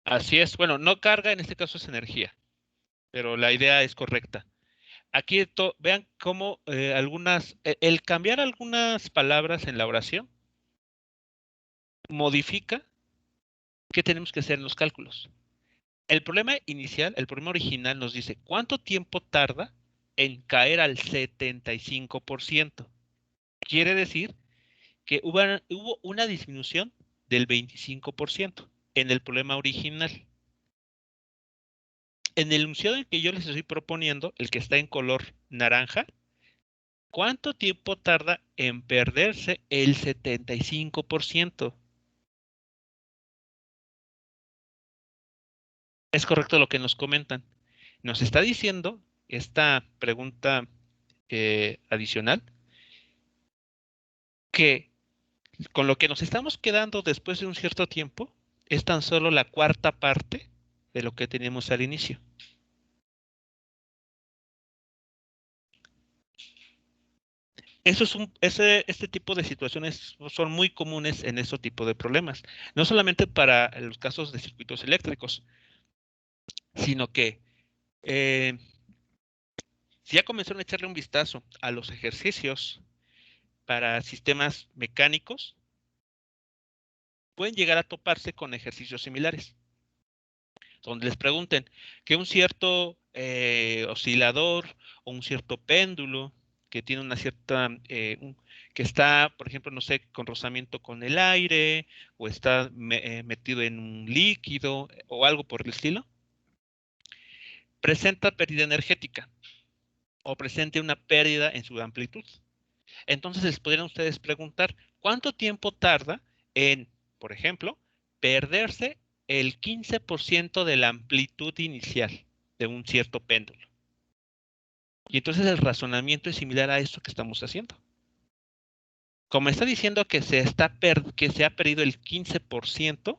Así es. Bueno, no carga, en este caso es energía, pero la idea es correcta. Aquí vean cómo el cambiar algunas palabras en la oración modifica qué tenemos que hacer en los cálculos. El problema inicial, el problema original nos dice cuánto tiempo tarda en caer al 75%. Quiere decir que hubo una disminución del 25% en el problema original. En el enunciado en que yo les estoy proponiendo, el que está en color naranja, ¿cuánto tiempo tarda en perderse el 75%? Es correcto lo que nos comentan. Nos está diciendo esta pregunta adicional que con lo que nos estamos quedando después de un cierto tiempo es tan solo la cuarta parte de lo que teníamos al inicio. Este tipo de situaciones son muy comunes en este tipo de problemas, no solamente para los casos de circuitos eléctricos, sino que si ya comenzaron a echarle un vistazo a los ejercicios para sistemas mecánicos, pueden llegar a toparse con ejercicios similares, donde les pregunten que un cierto oscilador o un cierto péndulo que tiene una cierta, que está, por ejemplo, no sé, con rozamiento con el aire o está metido en un líquido o algo por el estilo, presenta pérdida energética o presente una pérdida en su amplitud. Entonces les podrían ustedes preguntar, ¿cuánto tiempo tarda en, por ejemplo, perderse el 15% de la amplitud inicial de un cierto péndulo? Y entonces el razonamiento es similar a esto que estamos haciendo. como está diciendo que se ha perdido el 15%,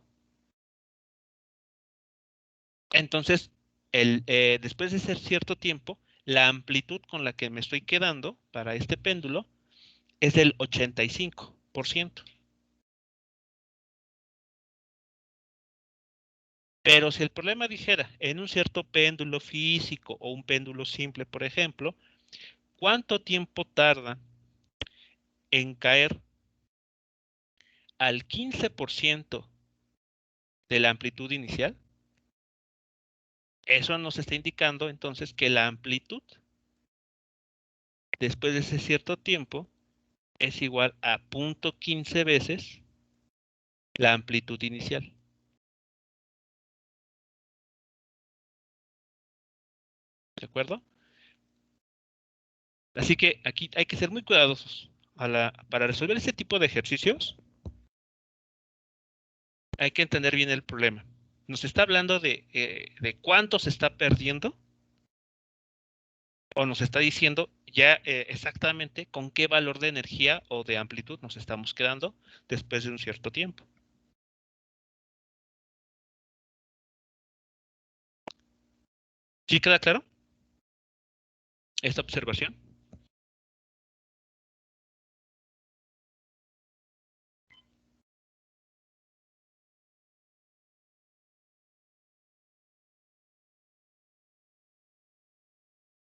entonces después de ese cierto tiempo, la amplitud con la que me estoy quedando para este péndulo es del 85%. Pero si el problema dijera en un cierto péndulo físico o un péndulo simple, por ejemplo, ¿cuánto tiempo tarda en caer al 15% de la amplitud inicial? Eso nos está indicando entonces que la amplitud después de ese cierto tiempo es igual a 0.15 veces la amplitud inicial. ¿De acuerdo? Así que aquí hay que ser muy cuidadosos. Para resolver este tipo de ejercicios, hay que entender bien el problema. Nos está hablando de cuánto se está perdiendo, o nos está diciendo ya exactamente con qué valor de energía o de amplitud nos estamos quedando después de un cierto tiempo. ¿Sí queda claro esta observación?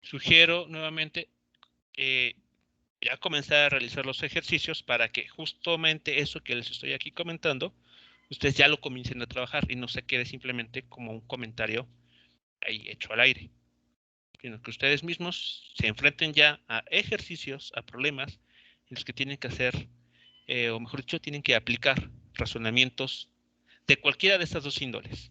Sugiero nuevamente ya comenzar a realizar los ejercicios para que justamente eso que les estoy aquí comentando, ustedes ya lo comiencen a trabajar y no se quede simplemente como un comentario ahí hecho al aire, sino que ustedes mismos se enfrenten ya a ejercicios, a problemas en los que tienen que hacer, o mejor dicho, tienen que aplicar razonamientos de cualquiera de estas dos índoles.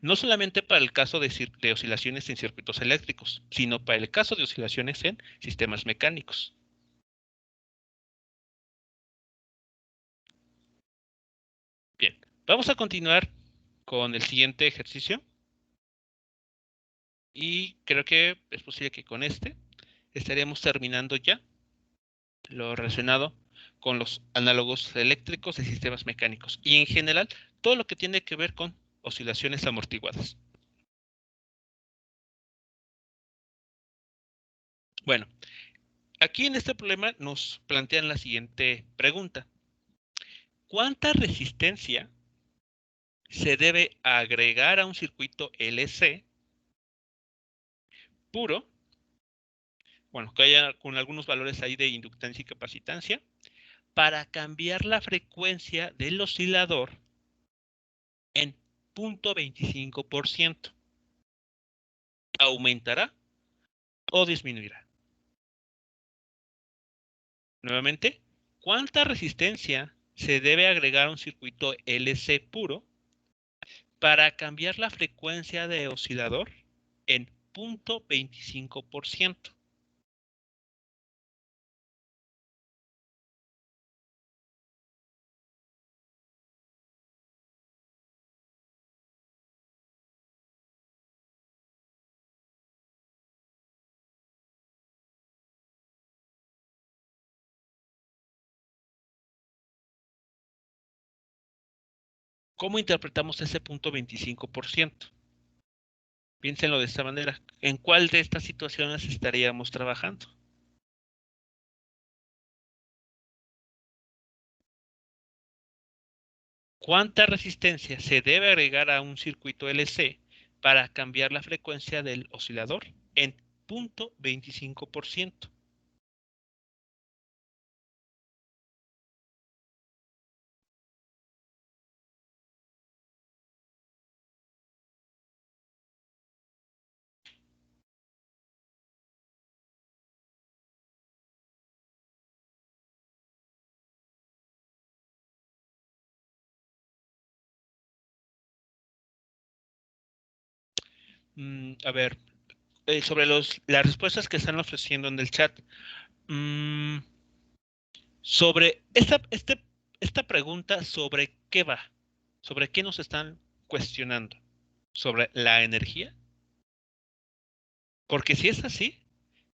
No solamente para el caso de oscilaciones en circuitos eléctricos, sino para el caso de oscilaciones en sistemas mecánicos. Bien, vamos a continuar con el siguiente ejercicio. Y creo que es posible que con este estaríamos terminando ya lo relacionado con los análogos eléctricos de sistemas mecánicos. Y en general, todo lo que tiene que ver con oscilaciones amortiguadas. Bueno, aquí en este problema nos plantean la siguiente pregunta. ¿Cuánta resistencia se debe agregar a un circuito LC puro? Bueno, que haya con algunos valores ahí de inductancia y capacitancia, para cambiar la frecuencia del oscilador en 0.25%. ¿Aumentará o disminuirá? Nuevamente, ¿cuánta resistencia se debe agregar a un circuito LC puro para cambiar la frecuencia de oscilador en 0.25%? ¿Cómo interpretamos ese 0.25%? Piénsenlo de esta manera. ¿En cuál de estas situaciones estaríamos trabajando? ¿Cuánta resistencia se debe agregar a un circuito LC para cambiar la frecuencia del oscilador en 0.25%? A ver, sobre las respuestas que están ofreciendo en el chat. Sobre esta pregunta, ¿sobre qué va? ¿Sobre qué nos están cuestionando? ¿Sobre la energía? Porque si es así,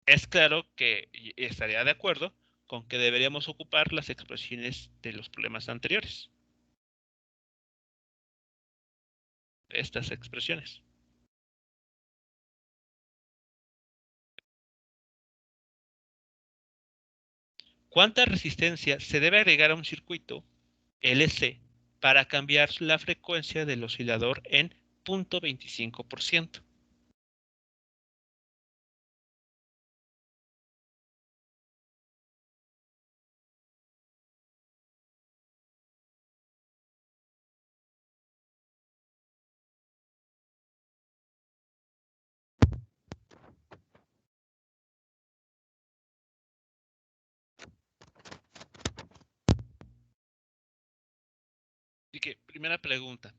es claro que estaría de acuerdo con que deberíamos ocupar las expresiones de los problemas anteriores. Estas expresiones. ¿Cuánta resistencia se debe agregar a un circuito LC para cambiar la frecuencia del oscilador en 0.25%? Así que, primera pregunta.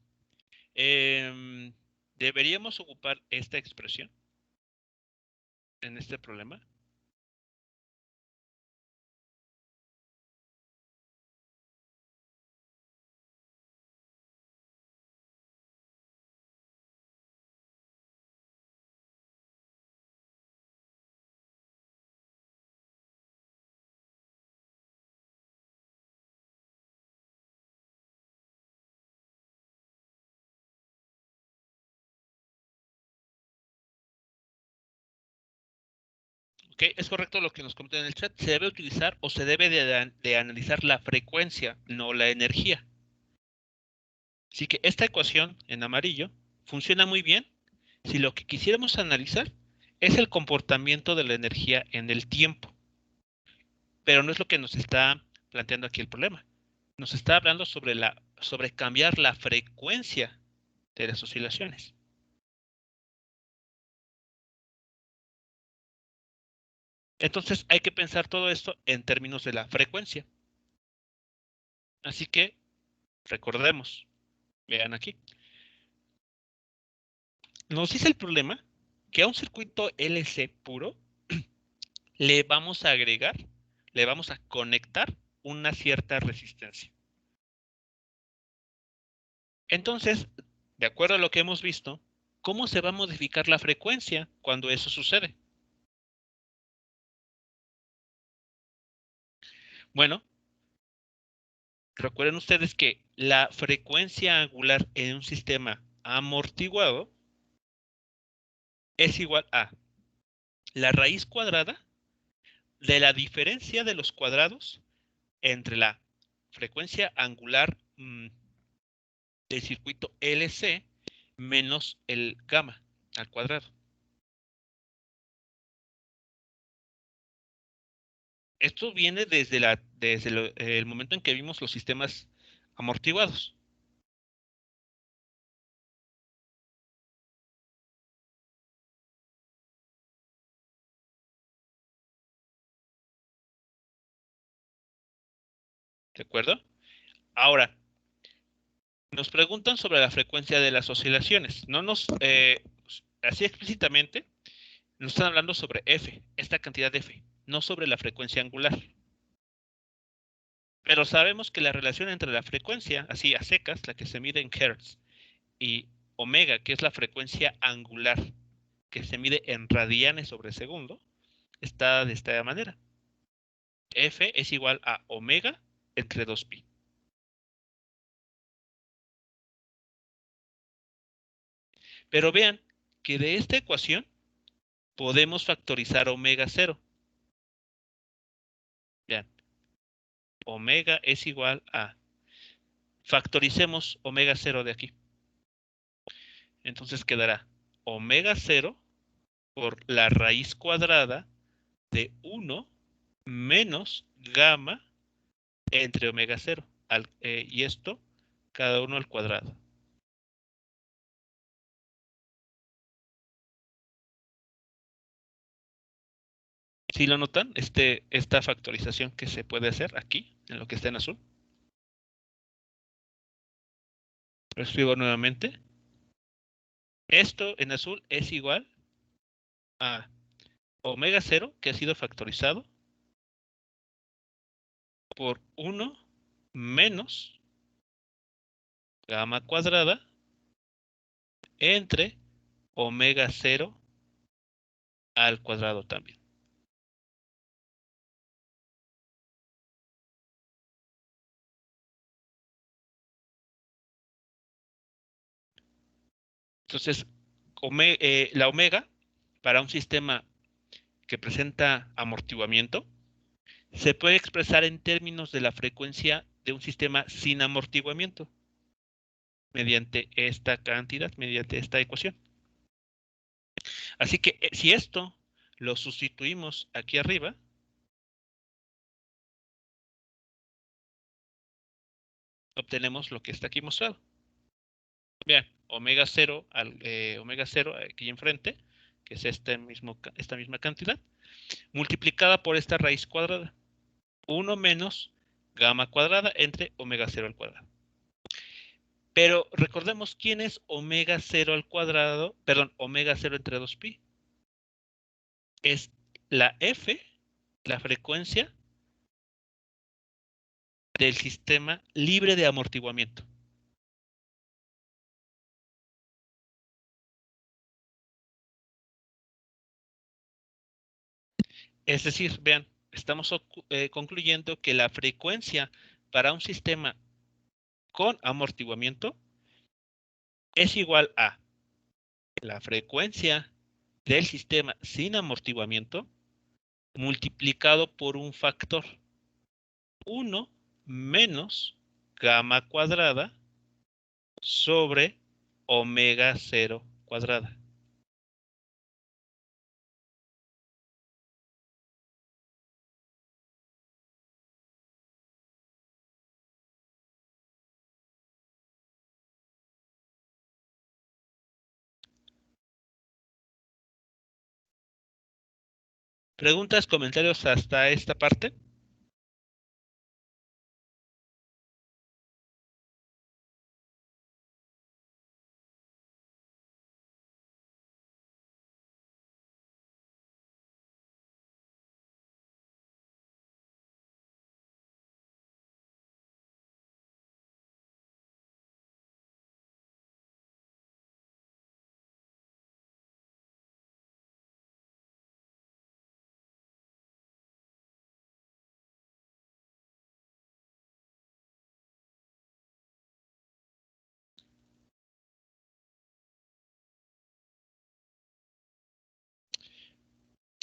¿Deberíamos ocupar esta expresión en este problema? Ok, es correcto lo que nos comentan en el chat. Se debe utilizar o se debe de analizar la frecuencia, no la energía. Así que esta ecuación en amarillo funciona muy bien si lo que quisiéramos analizar es el comportamiento de la energía en el tiempo. Pero no es lo que nos está planteando aquí el problema. Nos está hablando sobre cambiar la frecuencia de las oscilaciones. Entonces hay que pensar todo esto en términos de la frecuencia. Así que recordemos, vean aquí. Nos dice el problema que a un circuito LC puro le vamos a agregar, le vamos a conectar una cierta resistencia. Entonces, de acuerdo a lo que hemos visto, ¿cómo se va a modificar la frecuencia cuando eso sucede? Bueno, recuerden ustedes que la frecuencia angular en un sistema amortiguado es igual a la raíz cuadrada de la diferencia de los cuadrados entre la frecuencia angular del circuito LC menos el gamma al cuadrado. Esto viene desde el momento en que vimos los sistemas amortiguados. ¿De acuerdo? Ahora, nos preguntan sobre la frecuencia de las oscilaciones. No nos, así explícitamente, nos están hablando sobre F, esta cantidad de F, no sobre la frecuencia angular. Pero sabemos que la relación entre la frecuencia, así a secas, la que se mide en Hertz, y omega, que es la frecuencia angular, que se mide en radianes sobre segundo, está de esta manera. F es igual a omega entre 2pi. Pero vean que de esta ecuación podemos factorizar omega 0. Vean, omega es igual a... Factoricemos omega 0 de aquí. Entonces quedará omega 0 por la raíz cuadrada de 1 menos gamma entre omega 0. Y esto, cada uno al cuadrado. ¿Sí lo notan? Esta factorización que se puede hacer aquí, en lo que está en azul. Lo escribo nuevamente. Esto en azul es igual a omega 0, que ha sido factorizado, por 1 menos gamma cuadrada entre omega 0 al cuadrado también. Entonces, la omega para un sistema que presenta amortiguamiento se puede expresar en términos de la frecuencia de un sistema sin amortiguamiento mediante esta cantidad, mediante esta ecuación. Así que si esto lo sustituimos aquí arriba, obtenemos lo que está aquí mostrado. Vean, omega 0 aquí enfrente, que es esta misma cantidad, multiplicada por esta raíz cuadrada. 1 menos gamma cuadrada entre omega 0 al cuadrado. Pero recordemos quién es omega 0 al cuadrado, perdón, omega 0 entre 2pi. Es la F, la frecuencia del sistema libre de amortiguamiento. Es decir, vean, estamos concluyendo que la frecuencia para un sistema con amortiguamiento es igual a la frecuencia del sistema sin amortiguamiento multiplicado por un factor 1 menos gamma cuadrada sobre omega 0 cuadrada. ¿Preguntas, comentarios hasta esta parte?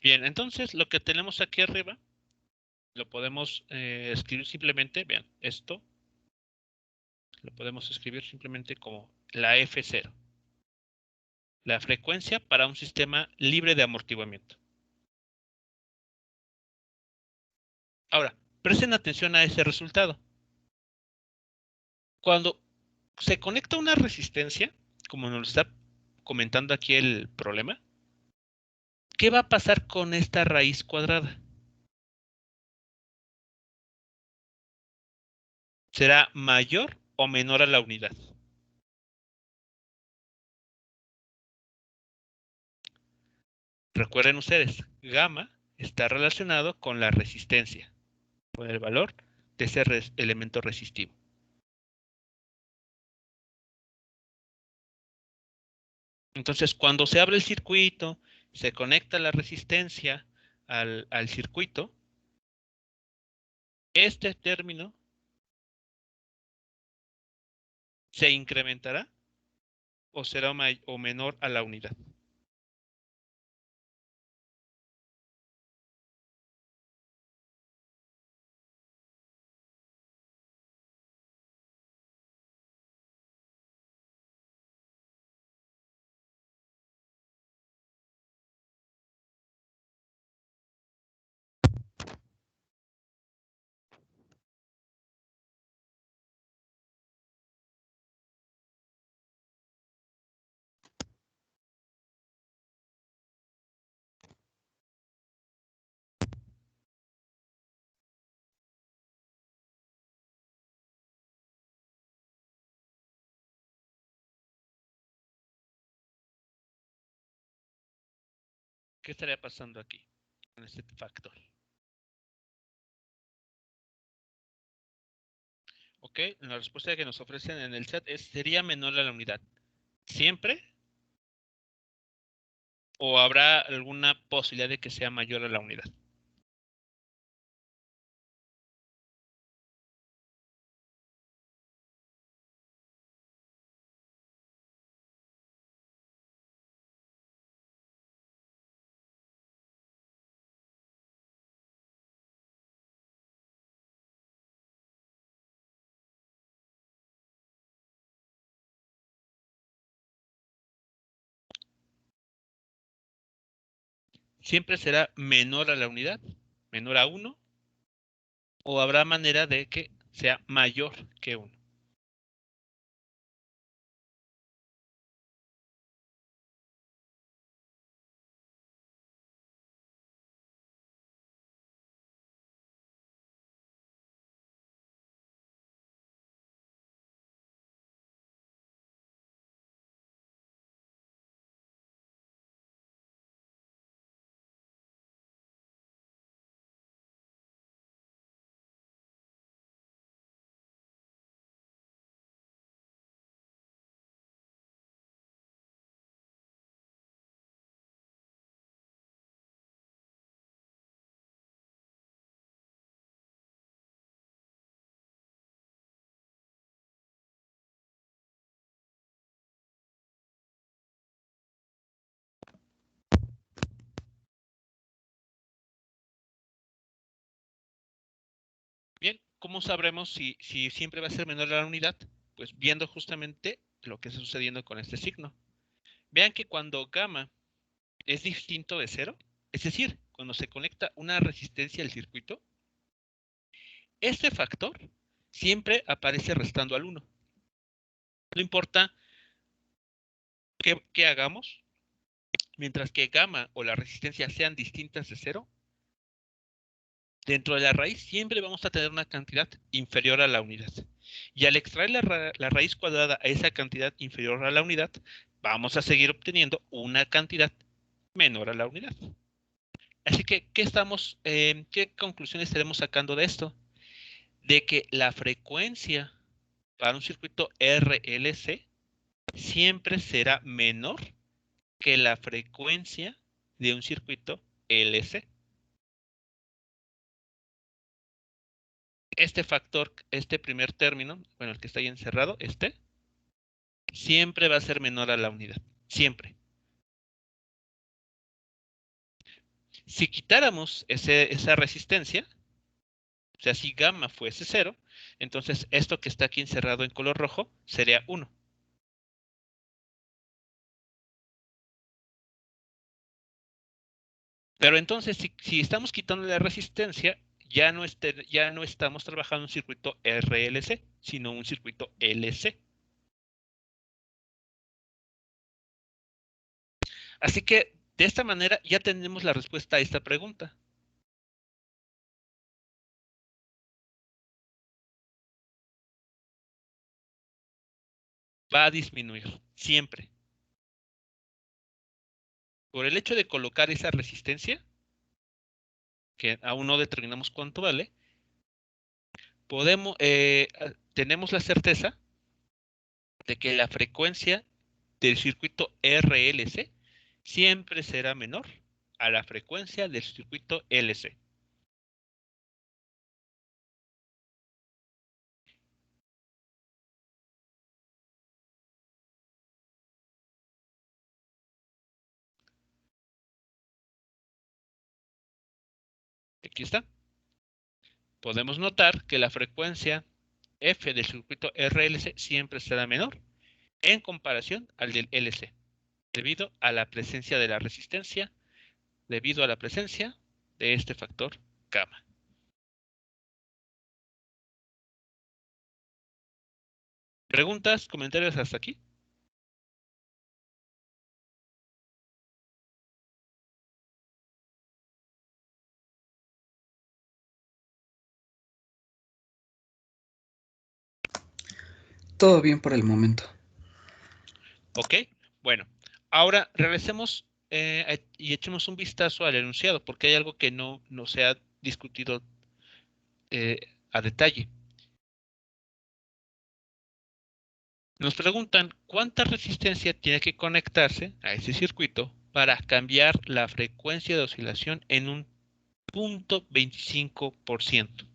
Bien, entonces lo que tenemos aquí arriba lo podemos escribir simplemente, vean, esto lo podemos escribir simplemente como la F0, la frecuencia para un sistema libre de amortiguamiento. Ahora, presten atención a ese resultado. Cuando se conecta una resistencia, como nos lo está comentando aquí el problema, ¿qué va a pasar con esta raíz cuadrada? ¿Será mayor o menor a la unidad? Recuerden ustedes, gamma está relacionado con la resistencia, con el valor de ese elemento resistivo. Entonces, cuando se abre el circuito, se conecta la resistencia al circuito, este término se incrementará o será o menor a la unidad. ¿Qué estaría pasando aquí con este factor? Ok, la respuesta que nos ofrecen en el chat sería menor a la unidad. ¿Siempre? ¿O habrá alguna posibilidad de que sea mayor a la unidad? siempre será menor a la unidad, menor a 1, o habrá manera de que sea mayor que 1. Bien, ¿cómo sabremos si siempre va a ser menor a la unidad? Pues viendo justamente lo que está sucediendo con este signo. Vean que cuando gamma es distinto de 0, es decir, cuando se conecta una resistencia al circuito, este factor siempre aparece restando al 1. No importa qué hagamos, mientras que gamma o la resistencia sean distintas de 0, dentro de la raíz siempre vamos a tener una cantidad inferior a la unidad. Y al extraer la raíz cuadrada a esa cantidad inferior a la unidad, vamos a seguir obteniendo una cantidad menor a la unidad. Así que, ¿qué conclusiones estaremos sacando de esto? De que la frecuencia para un circuito RLC siempre será menor que la frecuencia de un circuito LC. Este factor, este primer término, bueno, el que está ahí encerrado, siempre va a ser menor a la unidad. Siempre. Si quitáramos esa resistencia, o sea, si gamma fuese 0, entonces esto que está aquí encerrado en color rojo sería 1. Pero entonces, si estamos quitando la resistencia, ya no estamos trabajando en un circuito RLC, sino un circuito LC. Así que, de esta manera, ya tenemos la respuesta a esta pregunta. Va a disminuir, siempre. Por el hecho de colocar esa resistencia, que aún no determinamos cuánto vale, tenemos la certeza de que la frecuencia del circuito RLC siempre será menor a la frecuencia del circuito LC. Aquí está. Podemos notar que la frecuencia F del circuito RLC siempre será menor en comparación al del LC, debido a la presencia de la resistencia, debido a la presencia de este factor gamma. ¿Preguntas, comentarios hasta aquí? Todo bien por el momento. Ok, bueno, ahora regresemos y echemos un vistazo al enunciado, porque hay algo que no se ha discutido a detalle. Nos preguntan cuánta resistencia tiene que conectarse a ese circuito para cambiar la frecuencia de oscilación en un 0.25%.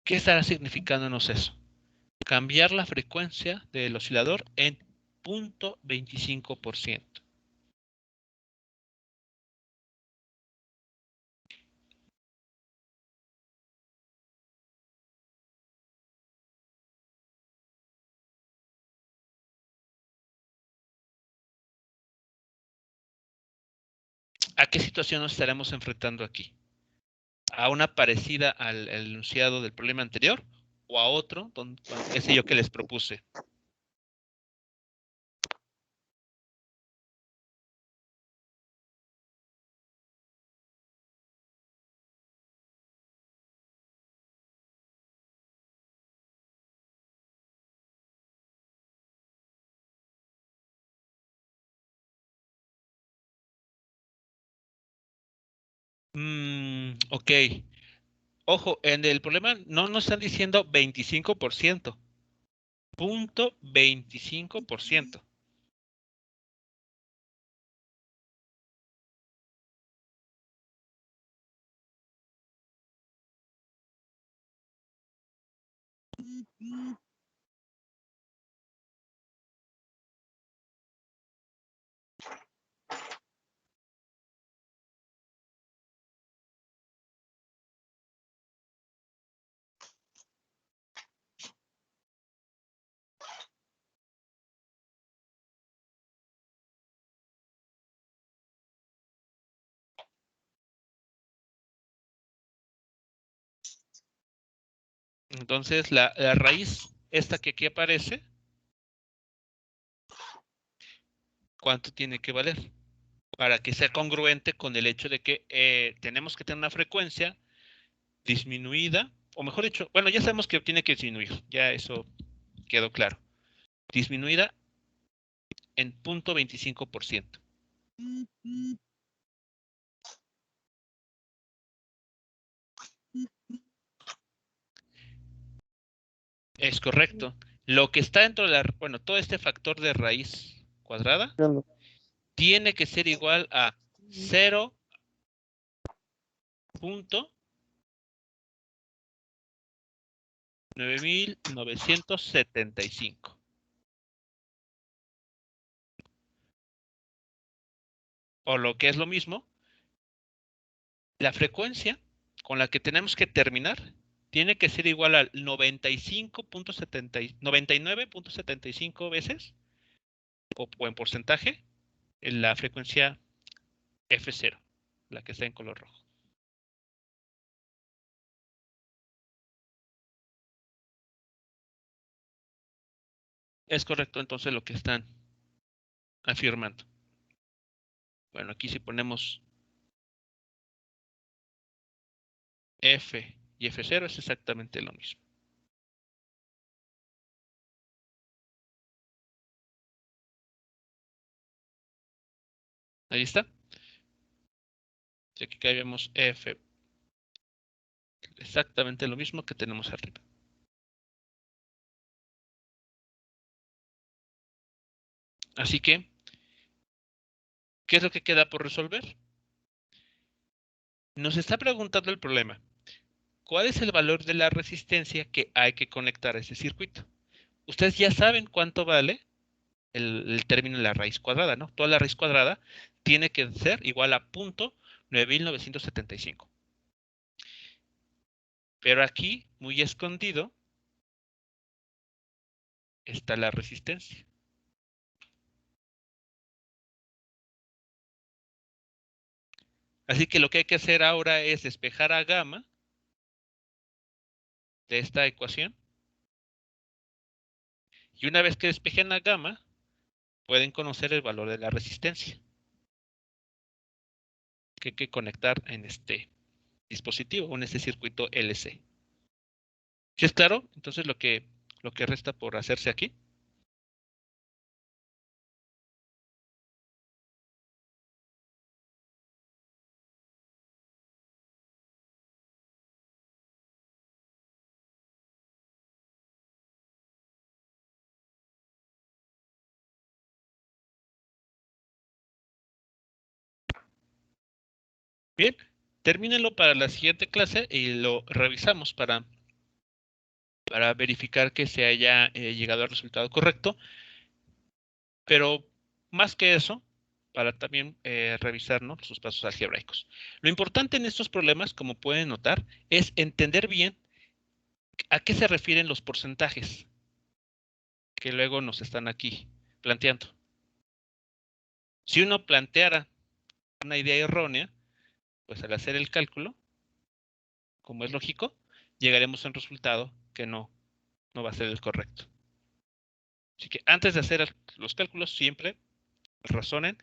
¿Qué estará significándonos eso? cambiar la frecuencia del oscilador en 0.25%. ¿A qué situación nos estaremos enfrentando aquí? ¿A una parecida al enunciado del problema anterior o a otro, ese yo que les propuse? Ok. Ojo, en el problema no nos están diciendo 25%. 0.25%. Entonces, la raíz, esta que aquí aparece, ¿cuánto tiene que valer? Para que sea congruente con el hecho de que tenemos que tener una frecuencia disminuida, o mejor dicho, bueno, ya sabemos que tiene que disminuir, ya eso quedó claro. Disminuida en 0.25%. Es correcto. Lo que está dentro de la, bueno, todo este factor de raíz cuadrada tiene que ser igual a 0.9975. O lo que es lo mismo, la frecuencia con la que tenemos que terminar tiene que ser igual al 99.75 veces o en porcentaje en la frecuencia F0, la que está en color rojo. Es correcto entonces lo que están afirmando. Bueno, aquí si ponemos F y F0 es exactamente lo mismo. Ahí está. Y aquí vemos F. Exactamente lo mismo que tenemos arriba. Así que, ¿qué es lo que queda por resolver? Nos está preguntando el problema. ¿Cuál es el valor de la resistencia que hay que conectar a ese circuito? Ustedes ya saben cuánto vale el término de la raíz cuadrada, ¿no? Toda la raíz cuadrada tiene que ser igual a 0.9975. Pero aquí, muy escondido, está la resistencia. Así que lo que hay que hacer ahora es despejar a gamma de esta ecuación. Y una vez que despejen a gamma, pueden conocer el valor de la resistencia que hay que conectar en este dispositivo, en este circuito LC. ¿Sí es claro? Entonces lo que resta por hacerse aquí. Bien, termínenlo para la siguiente clase y lo revisamos para para verificar que se haya llegado al resultado correcto. Pero más que eso, para también revisar, ¿no?, sus pasos algebraicos. Lo importante en estos problemas, como pueden notar, es entender bien a qué se refieren los porcentajes que luego nos están aquí planteando. Si uno planteara una idea errónea, pues al hacer el cálculo, como es lógico, llegaremos a un resultado que no va a ser el correcto. Así que antes de hacer los cálculos, siempre razonen,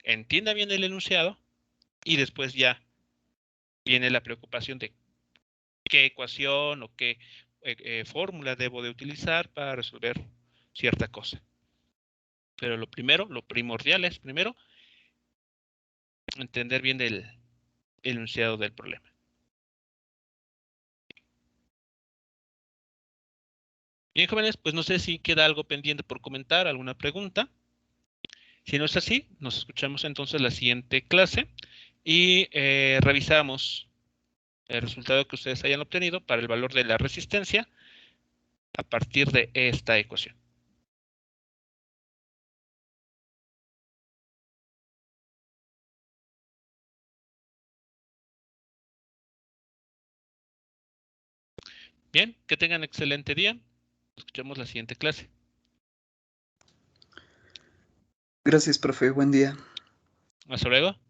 entienda bien el enunciado y después ya viene la preocupación de qué ecuación o qué fórmula debo de utilizar para resolver cierta cosa. Pero lo primordial es primero entender bien el enunciado del problema. Bien, jóvenes, pues no sé si queda algo pendiente por comentar, alguna pregunta. Si no es así, nos escuchamos entonces la siguiente clase y revisamos el resultado que ustedes hayan obtenido para el valor de la resistencia a partir de esta ecuación. Bien, que tengan excelente día. Nos escuchamos la siguiente clase. Gracias, profe. Buen día. Hasta luego.